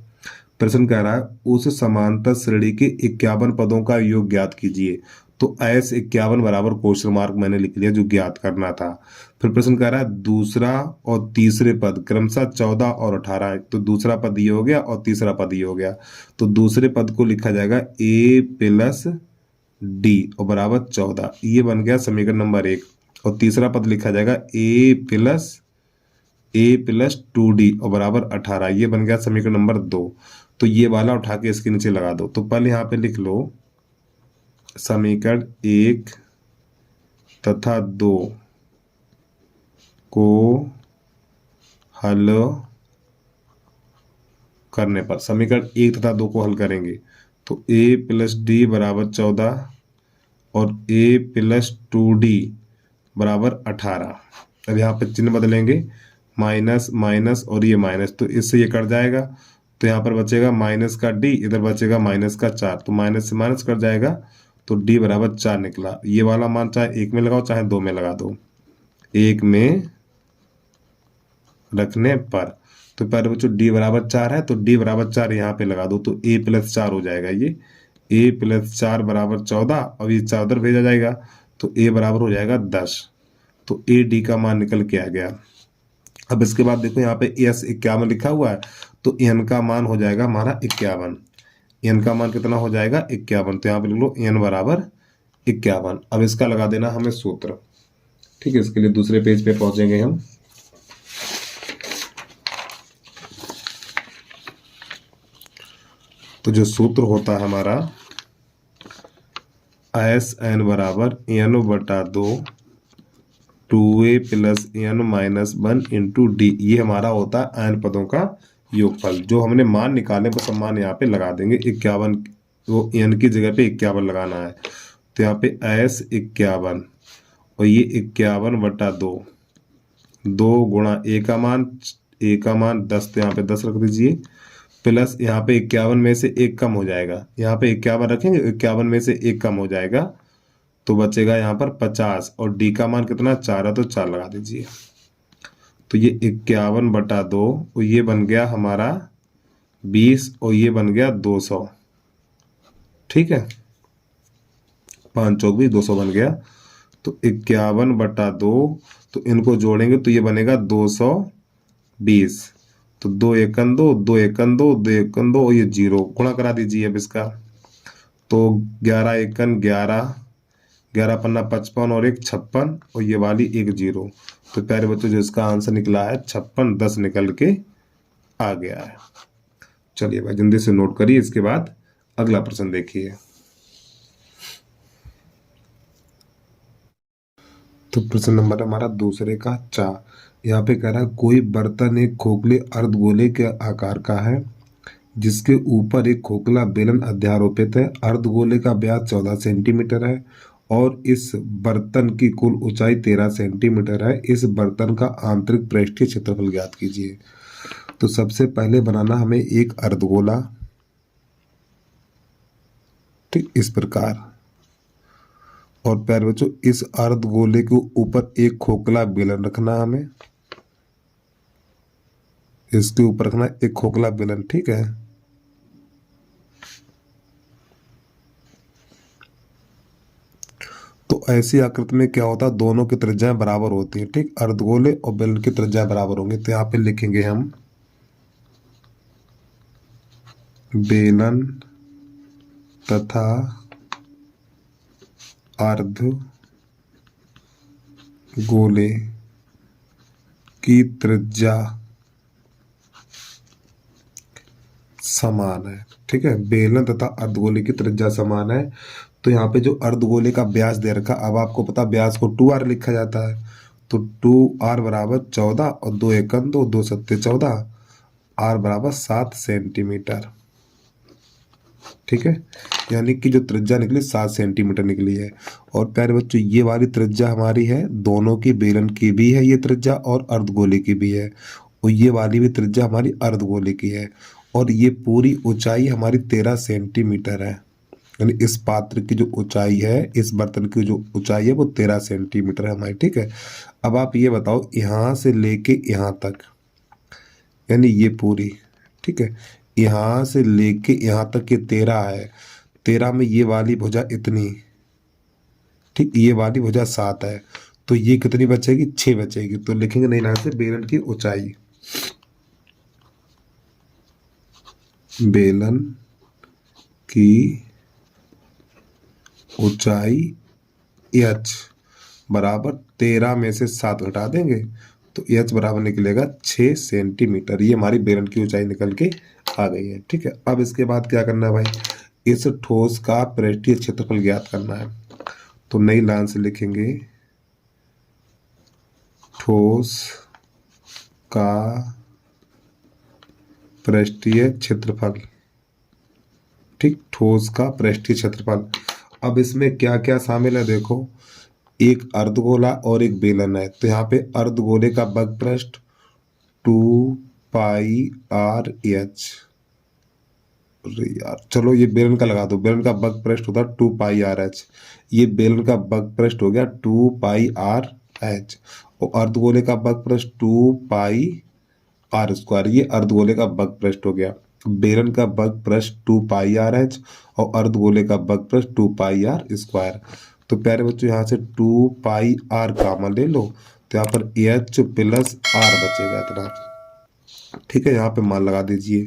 प्रश्न कह रहा है उस समांतर श्रेणी के 51 पदों का योग ज्ञात कीजिए। तो एस 51 बराबर क्वेश्चन मार्क मैंने लिख लिया जो ज्ञात करना था। फिर प्रश्न कह रहा है दूसरा और तीसरे पद क्रमशः 14 और 18 है, तो दूसरा पद ये हो गया और तीसरा पद ये हो गया। तो दूसरे पद को लिखा जाएगा A प्लस D और बराबर 14, ये बन गया समीकरण नंबर 1। और तीसरा पद लिखा जाएगा A प्लस 2D और बराबर 18, ये बन गया समीकरण नंबर 2। तो ये वाला उठा के इसके नीचे लगा दो। तो पहले यहाँ पे लिख लो समीकरण 1 तथा 2 को हल करने पर, समीकरण 1 तथा 2 को हल करेंगे तो A प्लस D बराबर 14 और a प्लस 2d बराबर 18। अब यहाँ पे चिन्ह बदलेंगे, माइनस माइनस और ये माइनस, तो इससे ये कट जाएगा, तो यहाँ पर बचेगा माइनस का d, इधर बचेगा माइनस का 4, तो माइनस से माइनस कट जाएगा, तो d बराबर 4 निकला। ये वाला मान चाहे 1 में लगाओ चाहे 2 में लगा दो, 1 में रखने पर, तो पहले बच्चों d बराबर 4 है, तो d बराबर 4 यहाँ पे लगा दो, तो a प्लस 4 हो जाएगा। ये a प्लस 4 बराबर 14, अब ये 4 उधर भेजा जाएगा, तो a बराबर हो जाएगा 10, तो a d का मान निकल के आ गया। अब इसके बाद देखो यहाँ पे s 51 लिखा हुआ है, तो n का मान हो जाएगा हमारा 51, n का मान कितना हो जाएगा 51, तो यहाँ पे लिख लो n बराबर 51। अब इसका लगा देना हमें सूत्र, ठीक है। इसके लिए दूसरे पेज पे पहुंचेंगे हम। तो जो सूत्र होता है हमारा एस एन बराबर एन बटा 2 2a plus n minus 1 into d, ये हमारा होता है एन पदों का योगफल। जो हमने मान निकाले बस हम मान यहाँ पे लगा देंगे 51, वो एन की जगह पे 51 लगाना है, तो यहाँ पे एस 51 और ये 51 बटा 2, 2 गुणा a का मान 10, तो यहाँ पे 10 रख दीजिए, प्लस यहाँ पे 51 में से 1 कम हो जाएगा, यहाँ पे 51 रखेंगे, 51 में से 1 कम हो जाएगा, तो बचेगा यहाँ पर 50, और डी का मान कितना 4 है, तो 4 लगा दीजिए। तो ये 51 बटा 2 और ये बन गया हमारा 20 और ये बन गया 200, ठीक है, 5 चौक भी 200 बन गया। तो 51 बटा 2, तो इनको जोड़ेंगे तो ये बनेगा 220, तो 2 एकन 2, 2 एकन 2, 2 एकन 2 और ये 0 गुणा करा दीजिए अब इसका, तो 11 एकन 11, 11 पन्ना 55 और 1 56 और ये वाली 1 0, तो प्यारे बच्चों जो इसका आंसर निकला है 56 10 निकल के आ गया है। चलिए भाई जल्दी से नोट करिए, इसके बाद अगला प्रश्न देखिए। तो प्रश्न नंबर हमारा दूसरे का 4, यहाँ पे कह रहा है कोई बर्तन एक खोखले अर्धगोले के आकार का है जिसके ऊपर एक खोखला बेलन अध्यारोपित है। अर्धगोले का व्यास 14 सेंटीमीटर है और इस बर्तन की कुल ऊंचाई 13 सेंटीमीटर है। इस बर्तन का आंतरिक पृष्ठीय क्षेत्रफल ज्ञात कीजिए। तो सबसे पहले बनाना हमें एक अर्धगोला, ठीक इस प्रकार, और प्यारे बच्चों इस अर्धगोले के ऊपर एक खोखला बेलन रखना, हमें इसके ऊपर रखना एक खोखला बेलन, ठीक है। तो ऐसी आकृति में क्या होता है, दोनों की त्रिज्याएं बराबर होती हैं, ठीक, अर्धगोले और बेलन की त्रिज्याएं बराबर होंगी। तो यहाँ पे लिखेंगे हम बेलन तथा अर्ध गोले की त्रिज्या समान है, ठीक है। बेलन तथा अर्धगोले की त्रिज्या समान है। तो यहाँ पे जो अर्धगोले का व्यास दे रखा, अब आपको पता व्यास को 2r लिखा जाता है, तो 2r बराबर 14 और 2 एकम 2, 2 सत्ते 14, r बराबर 7 सेंटीमीटर, ठीक है। यानी कि जो त्रिज्या निकली 7 सेंटीमीटर निकली है। और प्यारे बच्चों ये वाली त्रिज्या हमारी है, दोनों की, बेलन की भी है ये त्रिज्या और अर्धगोले की भी है, और ये वाली भी त्रिज्या हमारी अर्धगोले की है, और ये पूरी ऊंचाई हमारी 13 सेंटीमीटर है। यानी इस पात्र की जो ऊंचाई है, इस बर्तन की जो ऊंचाई है वो 13 सेंटीमीटर है हमारी, ठीक है। अब आप ये बताओ यहाँ से लेके यहाँ तक, यानी ये पूरी, ठीक है, यहाँ से लेके यहाँ तक ये 13 है, 13 में ये वाली भुजा इतनी, ठीक, ये वाली भुजा 7 है, तो ये कितनी बचेगी, 6 बचेगी। तो लिखेंगे नहीं, यहाँ से बेलन की ऊंचाई, बेलन की ऊंचाई h बराबर 13 में से 7 घटा देंगे, तो h बराबर निकलेगा 6 सेंटीमीटर। ये हमारी बेलन की ऊंचाई निकल के आ गई है, ठीक है। अब इसके बाद क्या करना है भाई, इस ठोस का पृष्ठीय क्षेत्रफल ज्ञात करना है। तो नई लाइन से लिखेंगे ठोस का पृष्ठीय क्षेत्रफल, ठीक, ठोस का पृष्ठीय क्षेत्रफल। अब इसमें क्या क्या शामिल है देखो, एक अर्धगोला और एक बेलन है। तो यहाँ पे अर्धगोले का वक्रपृष्ठ 2πr/h। अरे यार चलो ये बेलन का लगा दो, बेलन का वक्रपृष्ठ होता है 2πr/h। ये बेलन का वक्रपृष्ठ हो गया 2πr/h और अर्धगोले का वक्रपृष्ठ 2πr²। ये अर्धगोले का वक्रपृष्ठ हो गया। बेलन का वक्रपृष्ठ 2πr/h और अर्धगोले का वक्रपृष्ठ 2πr²। तो प्यारे बच्चों यहाँ से 2πr कॉमन ले लो, तो यहाँ पर h प्लस r बचेगा इतना। ठीक है, यहाँ पे मान लगा दीजिए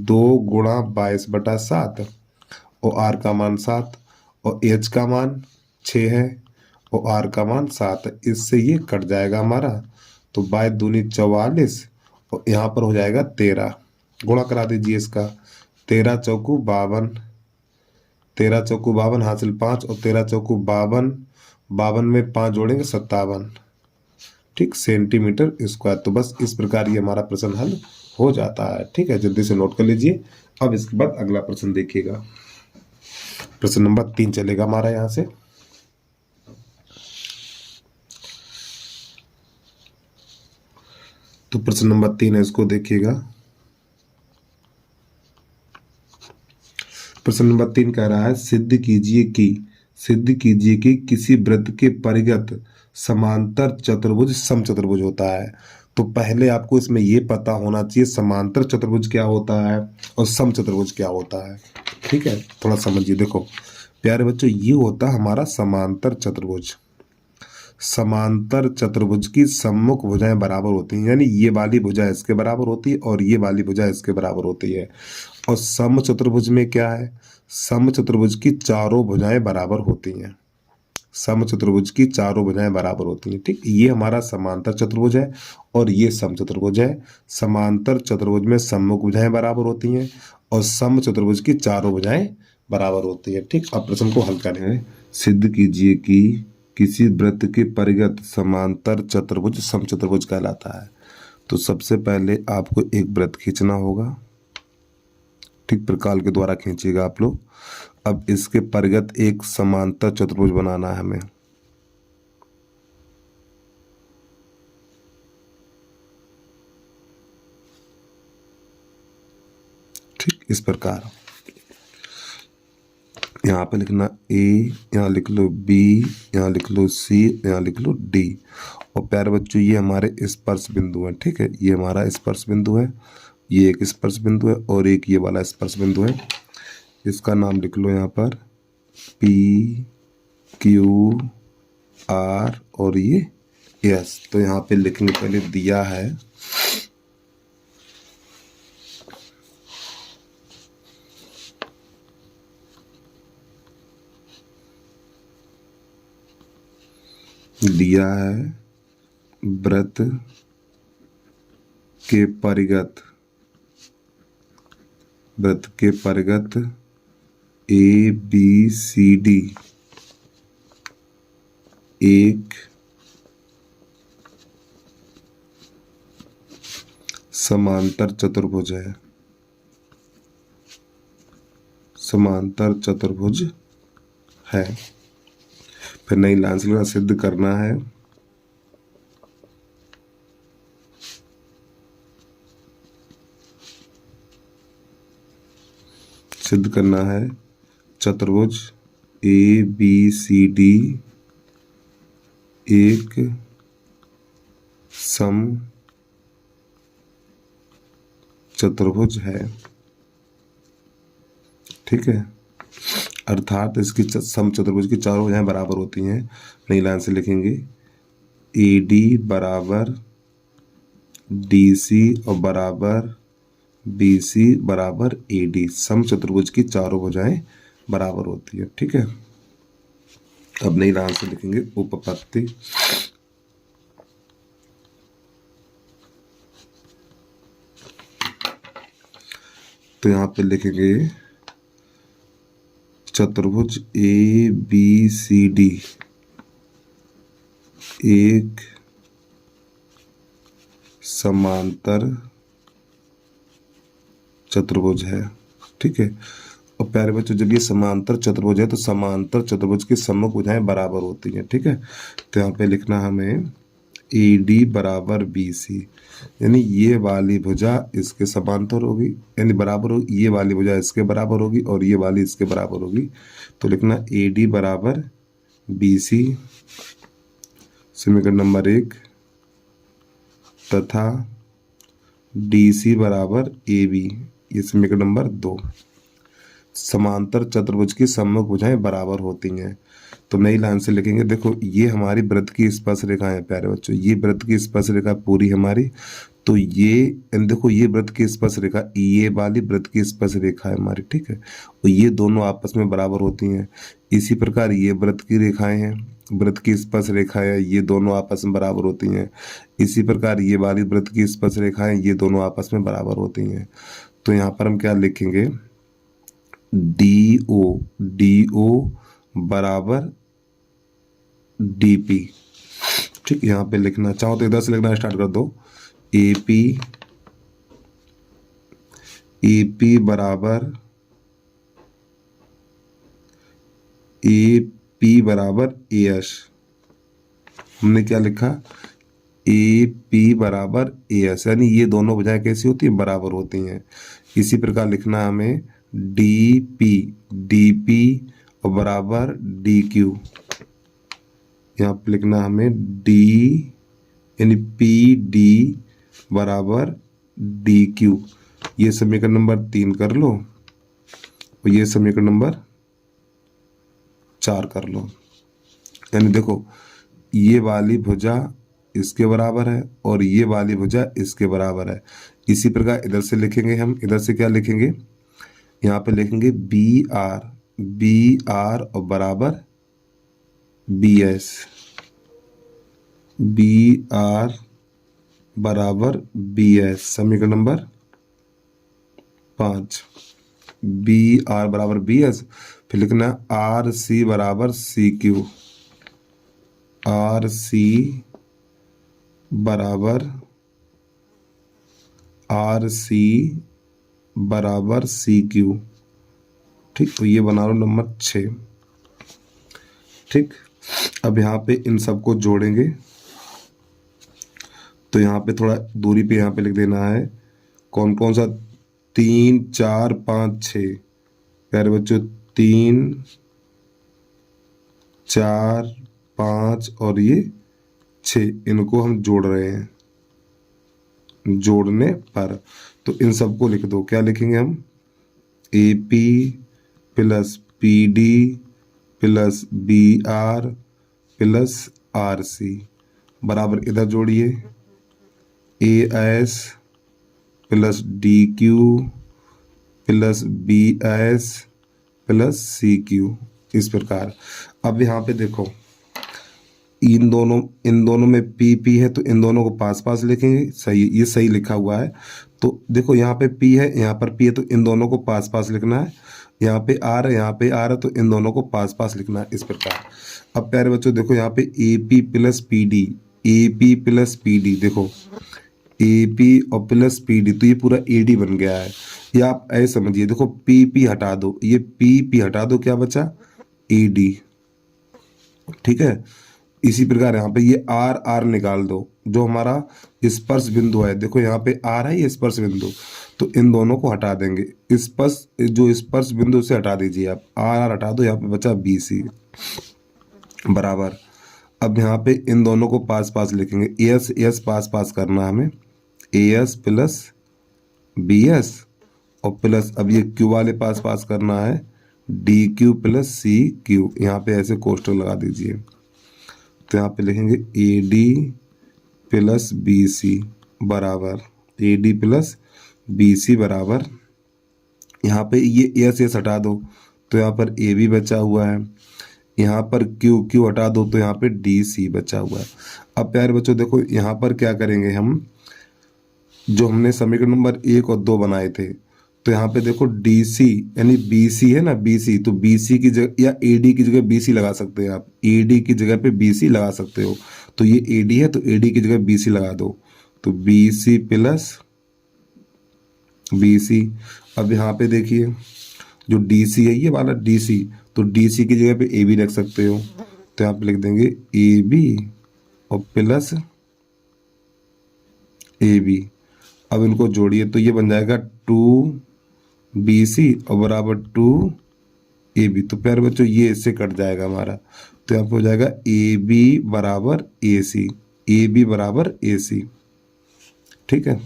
2 गुणा 22/7 और r का मान 7 और h का मान 6 है और r का मान 7 है। इससे ये कट जाएगा हमारा, तो 22 दूनी 44 और यहाँ पर हो जाएगा 13। गुणा करा दीजिए इसका, 13 चौकू 52, 13 चौकू 52 हासिल 5 और 13 चौकू 52, 52 में 5 जोड़ेंगे 57, ठीक, सेंटीमीटर स्क्वायर। तो बस इस प्रकार ये हमारा प्रश्न हल हो जाता है। ठीक है, जल्दी से नोट कर लीजिए। अब इसके बाद अगला प्रश्न देखिएगा, प्रश्न नंबर 3 चलेगा हमारा यहाँ से। तो प्रश्न नंबर 3 है, इसको देखिएगा। प्रश्न नंबर 3 कह रहा है सिद्ध कीजिए कि किसी वृत्त के परिगत समांतर चतुर्भुज समचतुर्भुज होता है। तो पहले आपको इसमें यह पता होना चाहिए समांतर चतुर्भुज क्या होता है और समचतुर्भुज क्या होता है। ठीक है, थोड़ा समझिए। देखो प्यारे बच्चों, ये होता है हमारा समांतर चतुर्भुज। समांतर चतुर्भुज की सम्मुख भुजाएं बराबर होती हैं, यानी ये वाली भुजा इसके बराबर होती है और ये वाली भुजा इसके बराबर होती है। और समचतुर्भुज में क्या है, समचतुर्भुज की चारों भुजाएं बराबर होती हैं। समचतुर्भुज की चारों भुजाएं बराबर होती हैं। ठीक, ये हमारा समांतर चतुर्भुज है और ये समचतुर्भुज है। समांतर चतुर्भुज में सम्मुख भुजाएं बराबर होती हैं और समचतुर्भुज की चारों भुजाएं बराबर होती हैं। ठीक, अब प्रश्न को हल करें। सिद्ध कीजिए कि किसी वृत्त के परिगत समांतर चतुर्भुज समचतुर्भुज कहलाता है। तो सबसे पहले आपको एक वृत्त खींचना होगा। ठीक, प्रकाल के द्वारा खींचिएगा आप लोग। अब इसके परिगत एक समांतर चतुर्भुज बनाना है हमें। ठीक, इस प्रकार यहाँ पे लिखना ए, यहाँ लिख लो बी, यहाँ लिख लो सी, यहाँ लिख लो डी। और प्यारे बच्चों ये हमारे स्पर्श बिंदु हैं। ठीक है, ये हमारा स्पर्श बिंदु है, ये एक स्पर्श बिंदु है और एक ये वाला स्पर्श बिंदु है। इसका नाम लिख लो यहाँ पर P, Q, R और ये S। तो यहाँ पे लिखेंगे, पहले दिया है वृत्त के परिगत ए बी सी डी एक समांतर चतुर्भुज है। समांतर चतुर्भुज है। फिर नई लाइन से सिद्ध करना है चतुर्भुज ए बी सी डी एक सम चतुर्भुज है। ठीक है, अर्थात इसकी सम चतुर्भुज की चारों भुजाएं बराबर होती हैं। नई लाइन से लिखेंगे ए डी बराबर डी सी और बराबर बी सी बराबर ए डी। सम चतुर्भुज की चारों भुजाएं बराबर होती है। ठीक है, अब नई लाइन से लिखेंगे उपपत्ति। तो यहाँ पे लिखेंगे चतुर्भुज ए बी सी डी एक समांतर चतुर्भुज है। ठीक है, और प्यारे बच्चों जब ये समांतर चतुर्भुज है तो समांतर चतुर्भुज की सम्मुख भुजाएं बराबर होती हैं, ठीक है। तो यहाँ पे लिखना हमें AD बराबर BC, यानी ये वाली भुजा इसके समांतर होगी, यानी बराबर होगी, ये वाली भुजा इसके बराबर होगी और ये वाली इसके बराबर होगी। तो लिखना AD बराबर BC समीकरण नंबर 1 तथा DC बराबर AB, ये समीकरण नंबर 2। समांतर चतुर्भुज की सम्मुख भुजाएं बराबर होती हैं। तो नई लाइन से लिखेंगे, देखो ये हमारी वृत्त की स्पर्श रेखा है प्यारे बच्चों, ये वृत्त की स्पर्श रेखा पूरी हमारी। तो ये देखो ये वृत्त की स्पर्श रेखा, ये वाली वृत्त की स्पर्श रेखा है हमारी, ठीक है। और ये दोनों आपस में बराबर होती हैं। इसी प्रकार ये वृत्त की रेखाएं हैं, वृत्त की स्पर्श रेखा है, ये दोनों आपस में बराबर होती हैं। इसी प्रकार ये वाली वृत्त की स्पर्श रेखाएं, ये दोनों आपस में बराबर होती हैं। तो यहाँ पर हम क्या लिखेंगे, DO बराबर DP, ठीक। यहाँ पे लिखना चाहो तो इधर से लिखना स्टार्ट कर दो, AP बराबर AS। हमने क्या लिखा, AP बराबर AS, यानी ये दोनों भुजाएं कैसी होती हैं, बराबर होती हैं। इसी प्रकार लिखना हमें DP और बराबर DQ, यहाँ पे लिखना हमें D यानी PD बराबर DQ। ये समीकरण नंबर 3 कर लो और ये समीकरण नंबर 4 कर लो। यानी देखो ये वाली भुजा इसके बराबर है और ये वाली भुजा इसके बराबर है। इसी प्रकार इधर से लिखेंगे हम, इधर से क्या लिखेंगे, यहाँ पे लिखेंगे BR और बराबर BR बराबर BS, समीकरण नंबर 5। BR बराबर BS, फिर लिखना RC बराबर CQ, RC बराबर CQ, ठीक। तो ये बना लो नंबर 6, ठीक। अब यहाँ पे इन सबको जोड़ेंगे, तो यहाँ पे थोड़ा दूरी पे यहाँ पे लिख देना है कौन कौन सा, 3 4 5 6 प्यारे बच्चों, 3 4 5 और ये 6, इनको हम जोड़ रहे हैं। जोड़ने पर तो इन सबको लिख दो, क्या लिखेंगे हम, AP plus PD plus BR plus RC बराबर इधर जोड़िए AS plus DQ plus BS plus CQ, इस प्रकार। अब यहाँ पे देखो इन दोनों में PP है तो इन दोनों को पास पास लिखेंगे, सही, ये सही लिखा हुआ है। तो देखो यहाँ पे P है, यहाँ पर P है, तो इन दोनों को पास पास लिखना है। यहाँ पे R है, यहाँ पे R है, तो इन दोनों को पास पास लिखना है, इस प्रकार। अब प्यारे बच्चों देखो यहाँ पे AP प्लस PD, देखो AP और प्लस PD, तो ये पूरा AD बन गया है। ये आप ऐसे समझिए, देखो PP हटा दो, ये PP हटा दो, क्या बचा, AD, ठीक है। इसी प्रकार यहाँ पे ये R निकाल दो, जो हमारा स्पर्श बिंदु है, देखो यहाँ पे R है ये स्पर्श बिंदु, तो इन दोनों को हटा देंगे, जो स्पर्श बिंदु से हटा दीजिए आप, R हटा दो, यहाँ पे बचा BC बराबर। अब यहाँ पे इन दोनों को पास पास लिखेंगे, AS पास पास करना है हमें, AS प्लस BS और प्लस अब ये Q वाले पास पास करना है, DQ प्लस CQ, यहाँ पे ऐसे कोष्टक लगा दीजिए। तो यहाँ पे लिखेंगे AD प्लस BC बराबर, AD प्लस BC बराबर, यहाँ पे ये S हटा दो तो यहाँ पर AB बचा हुआ है, यहाँ पर Q हटा दो तो यहाँ पे DC बचा हुआ है। अब प्यारे बच्चों देखो यहाँ पर क्या करेंगे हम, जो हमने समीकरण नंबर 1 और 2 बनाए थे, तो यहाँ पे देखो DC यानी BC है ना, BC, तो BC की जगह या AD की जगह BC लगा सकते हैं आप, AD की जगह पे BC लगा सकते हो। तो ये AD है तो AD की जगह BC लगा दो, तो BC प्लस BC। अब यहाँ पे देखिए जो डी सी है ये वाला डी सी, तो डी सी की जगह पे ए बी रख सकते हो, तो यहाँ पे लिख देंगे ए बी और प्लस ए बी। अब इनको जोड़िए तो ये बन जाएगा 2BC और बराबर 2AB। तो प्यारे बच्चों ये इससे कट जाएगा हमारा, तो यहाँ पे हो जाएगा AB बराबर AC, AB बराबर AC। ठीक है,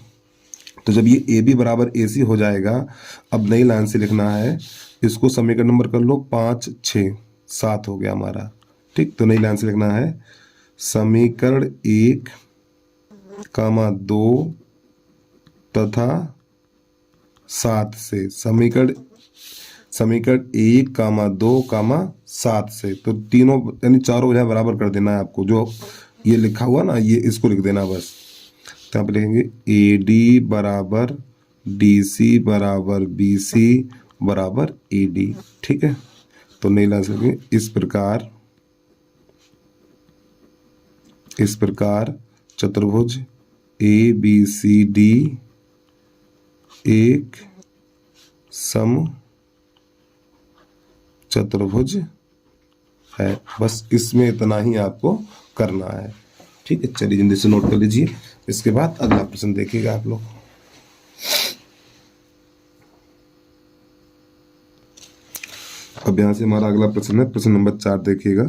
तो जब ये AB बराबर AC हो जाएगा, अब नई लाइन से लिखना है इसको, समीकरण नंबर कर लो 5 6 7 हो गया हमारा। ठीक, तो नई लाइन से लिखना है समीकरण 1, 2 तथा 7 से, समीकरण 1, 2, 7 से, तो तीनों यानी चारों वजह बराबर कर देना है आपको, जो ये लिखा हुआ ना ये इसको लिख देना बस। तो यहाँ पे लिखेंगे AD बराबर DC बराबर BC बराबर AD। ठीक है, तो नहीं ला सकेंगे इस प्रकार चतुर्भुज ABCD एक सम चतुर्भुज है। बस इसमें इतना ही आपको करना है। ठीक है, चलिए जल्दी से नोट कर लीजिए, इसके बाद अगला प्रश्न देखिएगा आप लोग। अब यहां से हमारा अगला प्रश्न है, प्रश्न नंबर 4 देखिएगा।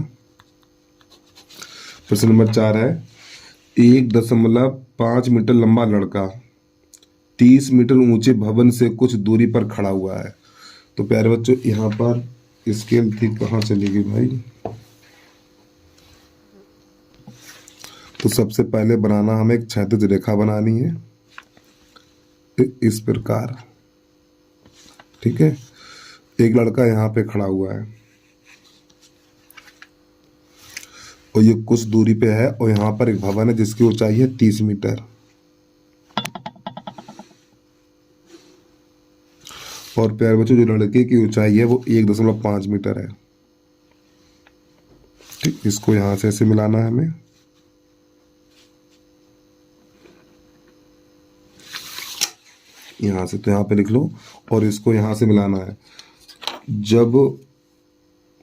प्रश्न नंबर 4 है 1.5 मीटर लंबा लड़का 30 मीटर ऊंचे भवन से कुछ दूरी पर खड़ा हुआ है। तो प्यारे बच्चों यहाँ पर स्केल थी कहाँ चली गई भाई, तो सबसे पहले बनाना हमें एक क्षैतिज रेखा बनानी है इस प्रकार। ठीक है, एक लड़का यहाँ पे खड़ा हुआ है और ये कुछ दूरी पे है, और यहाँ पर एक भवन है जिसकी ऊंचाई है 30 मीटर, और प्यारे बच्चों जो लड़के की ऊंचाई है वो 1.5 मीटर है। ठीक, इसको यहां से ऐसे मिलाना है हमें, यहां से, तो यहां पे लिख लो, और इसको यहां से मिलाना है।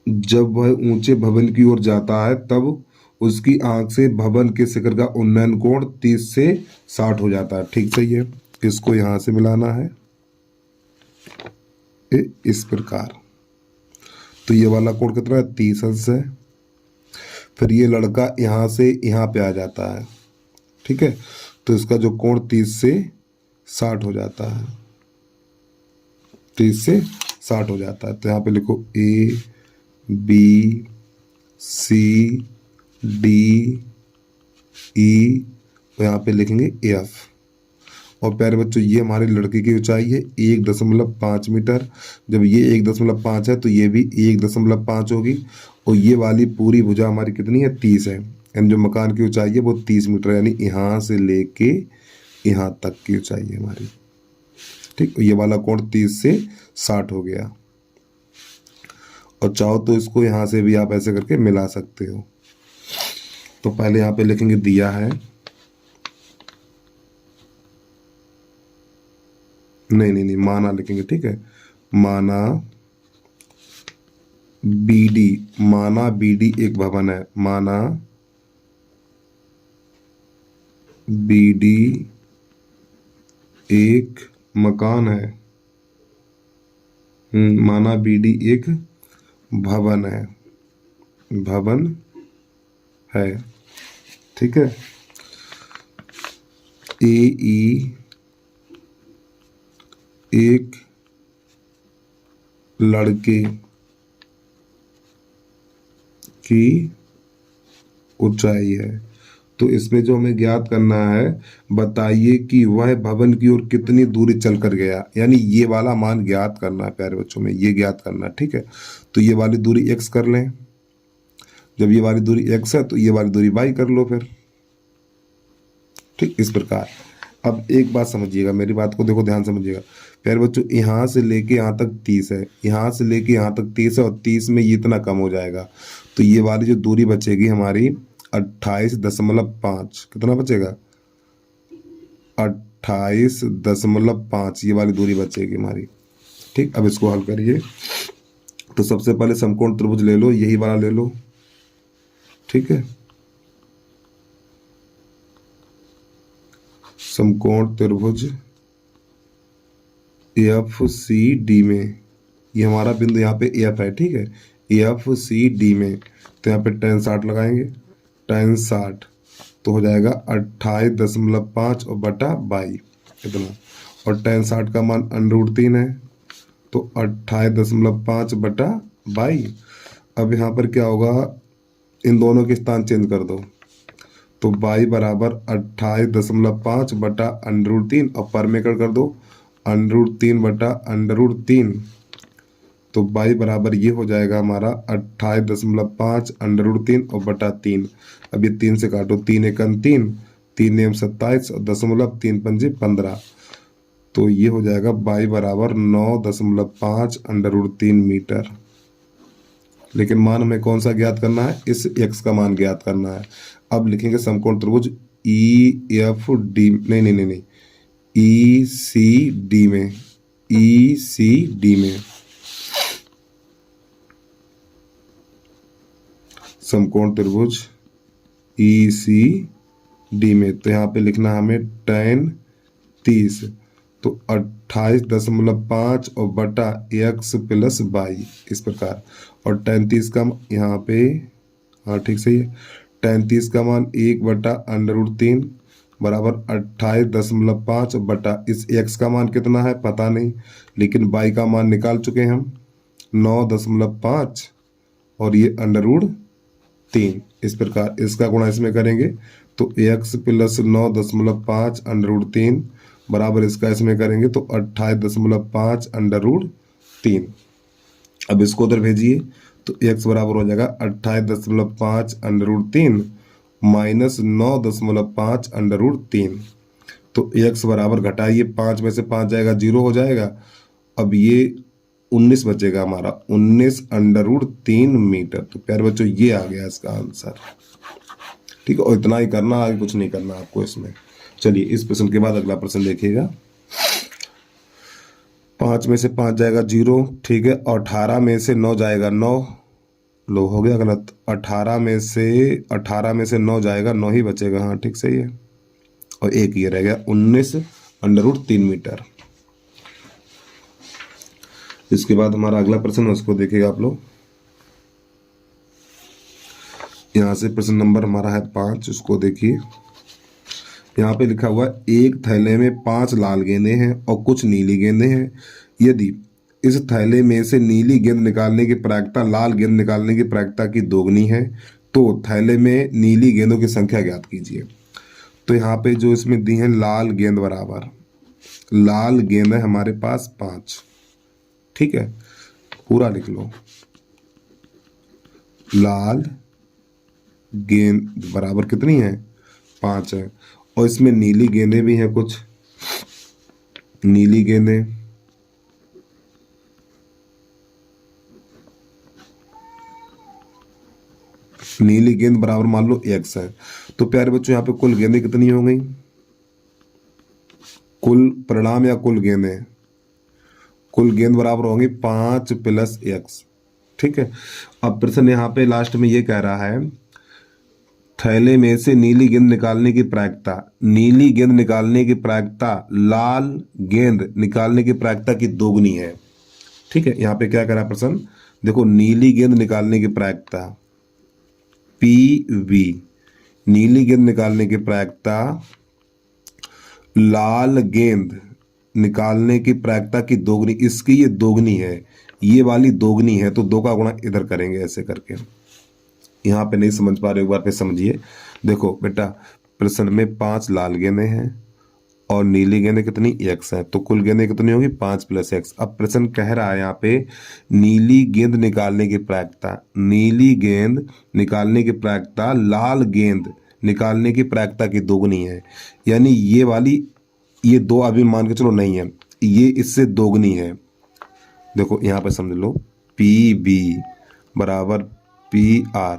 जब वह ऊंचे भवन की ओर जाता है तब उसकी आंख से भवन के शिखर का उन्नयन कोण 30 से 60 हो जाता है। ठीक, सही है, इसको यहां से मिलाना है इस प्रकार। तो ये वाला कोण कितना है 30 अंश है। फिर ये लड़का यहां से यहां पे आ जाता है। ठीक है, तो इसका जो कोण 30 से 60 हो जाता है, 30 से 60 हो जाता है। तो यहाँ पे लिखो ABCDE, और यहाँ पे लिखेंगे F। और प्यारे बच्चों ये हमारे लड़के की ऊंचाई है 1.5 मीटर, जब ये 1.5 है तो ये भी 1.5 होगी, और ये वाली पूरी भुजा हमारी कितनी है 30 है, यानी जो मकान की ऊंचाई है वो 30 मीटर, यानी यहाँ से लेके यहाँ तक की ऊंचाई है हमारी। ठीक, ये वाला कोण 30 से 60 हो गया, और चाहो तो इसको यहाँ से भी आप ऐसे करके मिला सकते हो। तो पहले यहाँ पे लिखेंगे दिया है, नहीं माना लिखेंगे। ठीक है, माना BD एक भवन है, माना BD एक मकान है, माना BD एक भवन है। ठीक है, AE एक लड़के की ऊंचाई है। तो इसमें जो हमें ज्ञात करना है, बताइए कि वह भवन की ओर कितनी दूरी चल कर गया, यानी ये वाला मान ज्ञात करना है प्यारे बच्चों में, ये ज्ञात करना है। ठीक है, तो ये वाली दूरी x कर लें, जब ये वाली दूरी x है तो ये वाली दूरी y कर लो फिर। ठीक, इस प्रकार। अब एक बात समझिएगा, मेरी बात को देखो ध्यान समझिएगा प्यारे बच्चों, यहाँ से लेके यहाँ तक 30 है, यहाँ से लेके यहाँ तक 30 है, और 30 में ये इतना कम हो जाएगा, तो ये वाली जो दूरी बचेगी हमारी 28.5, कितना बचेगा 28.5, ये वाली दूरी बचेगी हमारी। ठीक, अब इसको हल करिए। तो सबसे पहले समकोण त्रिभुज ले लो, यही वाला ले लो, ठीक है। समकोण त्रिभुज एफ सी डी में, ये हमारा बिंदु यहाँ पे एफ है, ठीक है, एफ सी डी में। तो यहाँ पे tan 60 लगाएंगे, tan 60 तो हो जाएगा 28.5 और बटा 22 कितना, और tan 60 का मान √3 है, तो 28.5 बटा 22। अब यहाँ पर क्या होगा, इन दोनों के स्थान चेंज कर दो, तो 22 बराबर 28.5 बटा √3 और परमेकड़ कर दो √3 बटा √3, तो 22 बराबर ये हो जाएगा हमारा 28.5 √3 और बटा 3। अब ये 3 से काटो, 3 एकम 3, 3 एम 27 और दशमलव 3 पंजे 15, तो ये हो जाएगा 22 बराबर 9.5 √3 मीटर। लेकिन मान हमें कौन सा ज्ञात करना है, इस x का मान ज्ञात करना है। अब लिखेंगे समकोण त्रिभुज ई एफ डी, नहीं, ई सी डी में, ई सी डी में समकोण त्रिभुज ई सी डी में, तो यहाँ पे लिखना हमें tan 30, तो 28.5 और बटा x प्लस 22 इस प्रकार, और tan 30 का यहाँ पे, हाँ ठीक सही है, tan 30 का मान 1 बटा √3 बराबर 28.5 बटा, इस x का मान कितना है पता नहीं, लेकिन y का मान निकाल चुके हैं हम 9.5 और ये √3 इस प्रकार। इसका गुणा इसमें करेंगे तो x प्लस 9.5 √3 बराबर इसका इसमें करेंगे तो 28.5 √3। अब इसको उधर भेजिए तो x बराबर हो जाएगा 28.5 √3 माइनस 9.5 √3। तो x बराबर घटाइए, 5 में से 5 जाएगा 0 हो जाएगा। अब ये 19 बचेगा हमारा, 19 √3 मीटर। तो प्यारे बच्चों ये आ गया इसका आंसर, ठीक है। और इतना ही करना, आगे कुछ नहीं करना आपको इसमें। चलिए इस प्रश्न के बाद अगला प्रश्न देखिएगा। 5 में से 5 जाएगा 0, ठीक है, और 18 में से 9 जाएगा 9, लो हो गया गलत, 18 में से 9 जाएगा 9 ही बचेगा, हाँ ठीक सही है, और एक ये रह गया 19 √3 मीटर। इसके बाद हमारा अगला प्रश्न उसको देखिएगा आप लोग। यहाँ से प्रश्न नंबर हमारा है 5, उसको देखिए। यहाँ पे लिखा हुआ है एक थैले में 5 लाल गेंदें हैं और कुछ नीली गेंदें हैं। यदि इस थैले में से नीली गेंद निकालने की प्रायिकता लाल गेंद निकालने की प्रायिकता की दोगुनी है, तो थैले में नीली गेंदों की संख्या ज्ञात कीजिए। तो यहाँ पे जो इसमें दी है लाल गेंद बराबर, लाल गेंद है हमारे पास 5, ठीक है, पूरा लिख लो, लाल गेंद बराबर कितनी है 5 है, और इसमें नीली गेंदें भी हैं, कुछ नीली गेंदें, नीली गेंद बराबर मान लो x है। तो प्यारे बच्चों यहाँ पे कुल गेंदें कितनी हो गई, कुल परिणाम या कुल गेंदें, कुल गेंद बराबर होंगी 5 + x, ठीक है। अब प्रश्न यहाँ पे लास्ट में ये कह रहा है थैले में से नीली गेंद निकालने की प्रायिकता, नीली गेंद निकालने की प्रायिकता लाल गेंद निकालने की प्रायिकता की दोगुनी है, ठीक है। यहाँ पे क्या कह रहा है प्रश्न, देखो नीली गेंद निकालने की प्रायिकता PV, नीली गेंद निकालने की प्रायिकता लाल गेंद निकालने की प्रायिकता की दोगुनी, इसकी ये दोगुनी है, ये वाली दोगुनी है, तो 2 का गुणा इधर करेंगे ऐसे करके। यहाँ पे नहीं समझ पा रहे, एक बार पे समझिए। देखो बेटा प्रश्न में 5 लाल गेंदें हैं और नीली गेंदें कितनी x है, तो कुल गेंदें कितनी होगी 5 + x। अब प्रश्न कह रहा है यहाँ पे नीली गेंद निकालने की प्रायिकता, नीली गेंद निकालने की प्रायिकता लाल गेंद निकालने की प्रायिकता की दोगुनी है, यानी ये वाली, ये 2 अभी मान के चलो नहीं है, ये इससे दोगुनी है। देखो यहाँ पे समझ लो PB बराबर PR,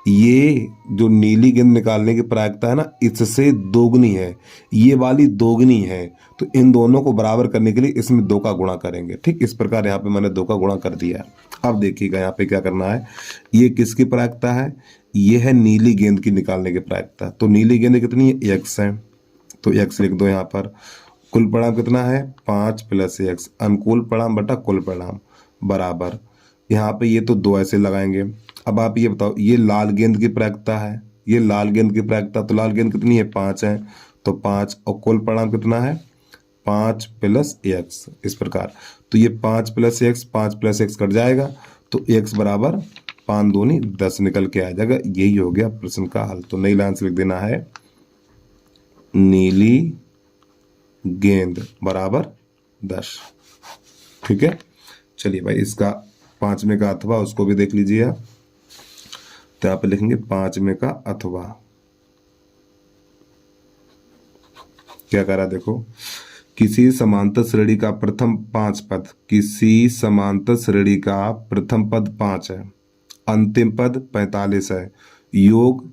ये जो नीली गेंद निकालने की प्रायिकता है ना, इससे दोगुनी है, ये वाली दोगुनी है। तो इन दोनों को बराबर करने के लिए इसमें 2 का गुणा करेंगे। ठीक, इस प्रकार यहाँ पे मैंने 2 का गुणा कर दिया है। अब देखिएगा यहाँ पे क्या करना है, ये किसकी प्रायिकता है, ये है नीली गेंद की निकालने की प्रायिकता। तो नीली गेंद कितनी है, x है, तो x लिख दो यहाँ पर। कुल परिणाम कितना है, 5 + x, अनुकूल परिणाम बटा कुल परिणाम बराबर, यहाँ पे ये तो 2 ऐसे लगाएंगे। अब आप ये बताओ, ये लाल गेंद की प्रायिकता है, ये लाल गेंद की प्रायिकता, तो लाल गेंद कितनी है, 5 है, तो 5, और कुल परिणाम कितना है, 5 + x, इस प्रकार। तो ये 5 + x, 5 + x कट जाएगा, तो x बराबर 5 दूनी 10 निकल के आ जाएगा। यही हो गया प्रश्न का हल। तो नई लाइन से लिख देना है, नीली गेंद बराबर 10। ठीक है, चलिए भाई, इसका 5वें का अथवा उसको भी देख लीजिए आप। तो यहाँ पे लिखेंगे 5वें का अथवा, क्या करा देखो, किसी समांतर श्रेणी का प्रथम 5 पद, किसी समांतर श्रेणी का प्रथम पद 5 है, अंतिम पद 45 है, योग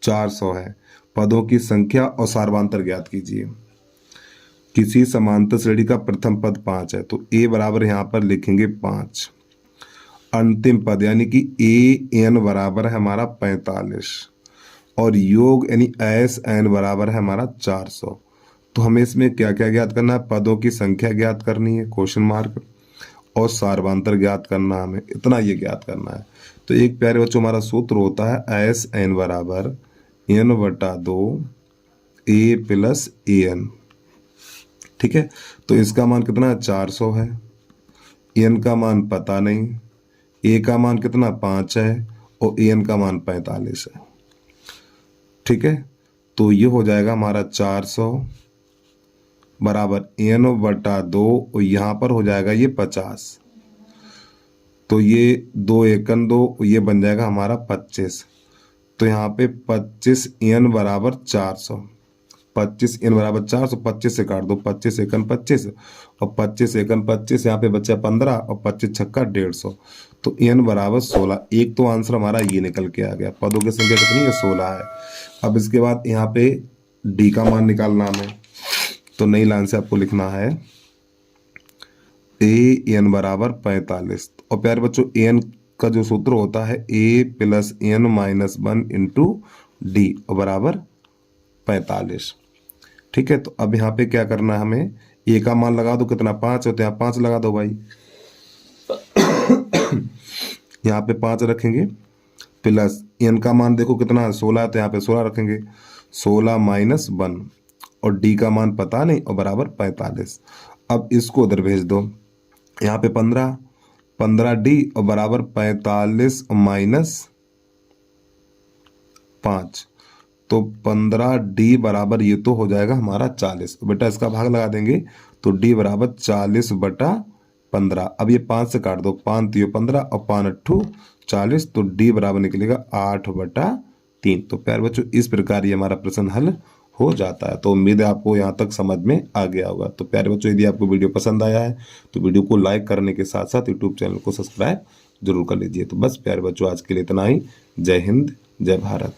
400 है, पदों की संख्या और सार्वधातुक ज्ञात कीजिए। किसी समांतर श्रेणी का प्रथम पद 5 है, तो a बराबर यहाँ पर लिखेंगे 5, अंतिम पद यानी कि an बराबर है हमारा 45, और योग यानी sn बराबर है हमारा 400। तो हमें इसमें क्या क्या ज्ञात करना है, पदों की संख्या ज्ञात करनी है क्वेश्चन मार्क, और सार्वधातुक ज्ञात करना, हमें इतना ये ज्ञात करना है। तो एक प्यारे बच्चों हमारा सूत्र होता है sn बराबर n/2 a + an। ठीक है, तो इसका मान कितना है, 400 है, n का मान पता नहीं, a का मान कितना 5 है, और an का मान 45 है। ठीक है, तो ये हो जाएगा हमारा 400 बराबर n/2, और यहाँ पर हो जाएगा ये 50, तो ये 2 एकन 2, ये बन जाएगा हमारा 25। तो यहाँ पे 25 n बराबर 400, 25 n बराबर 400, 25 से काट दो, 25 एकन 25, और 25 एकन 25, यहाँ पे बचा 15, और 25 छक्का 150, तो n बराबर 16। एक तो आंसर हमारा ये निकल के आ गया, पदों की संख्या कितनी है, 16 है। अब इसके बाद यहाँ पे d का मान निकालना हमें, तो नई लाइन से आपको लिखना है an बराबर 45, और प्यारे बच्चों an का जो सूत्र होता है a + n - 1 × d बराबर 45। ठीक है, तो अब यहाँ पे क्या करना है, हमें a का मान लगा दो, कितना 5 होते हैं, यहाँ 5 लगा दो भाई। यहाँ पे 5 रखेंगे, प्लस n का मान देखो कितना है, 16 है, तो यहाँ पे 16 रखेंगे, 16 - 1, और d का मान पता नहीं, और बराबर 45। अब इसको उधर भेज दो, यहाँ पे 15d, और बराबर 45 - 5, तो 15d बराबर ये तो हो जाएगा हमारा 40। बेटा इसका भाग लगा देंगे, तो d बराबर 40/15। अब ये 5 से काट दो, 5 × 15, और 5 × 40, तो d बराबर निकलेगा 8/3। तो प्यारे बच्चों इस प्रकार ये हमारा प्रश्न हल हो जाता है। तो उम्मीद है आपको यहाँ तक समझ में आ गया होगा। तो प्यारे बच्चों यदि आपको वीडियो पसंद आया है तो वीडियो को लाइक करने के साथ साथ यूट्यूब चैनल को सब्सक्राइब जरूर कर लीजिए। तो बस प्यारे बच्चों आज के लिए इतना ही। जय हिंद, जय भारत।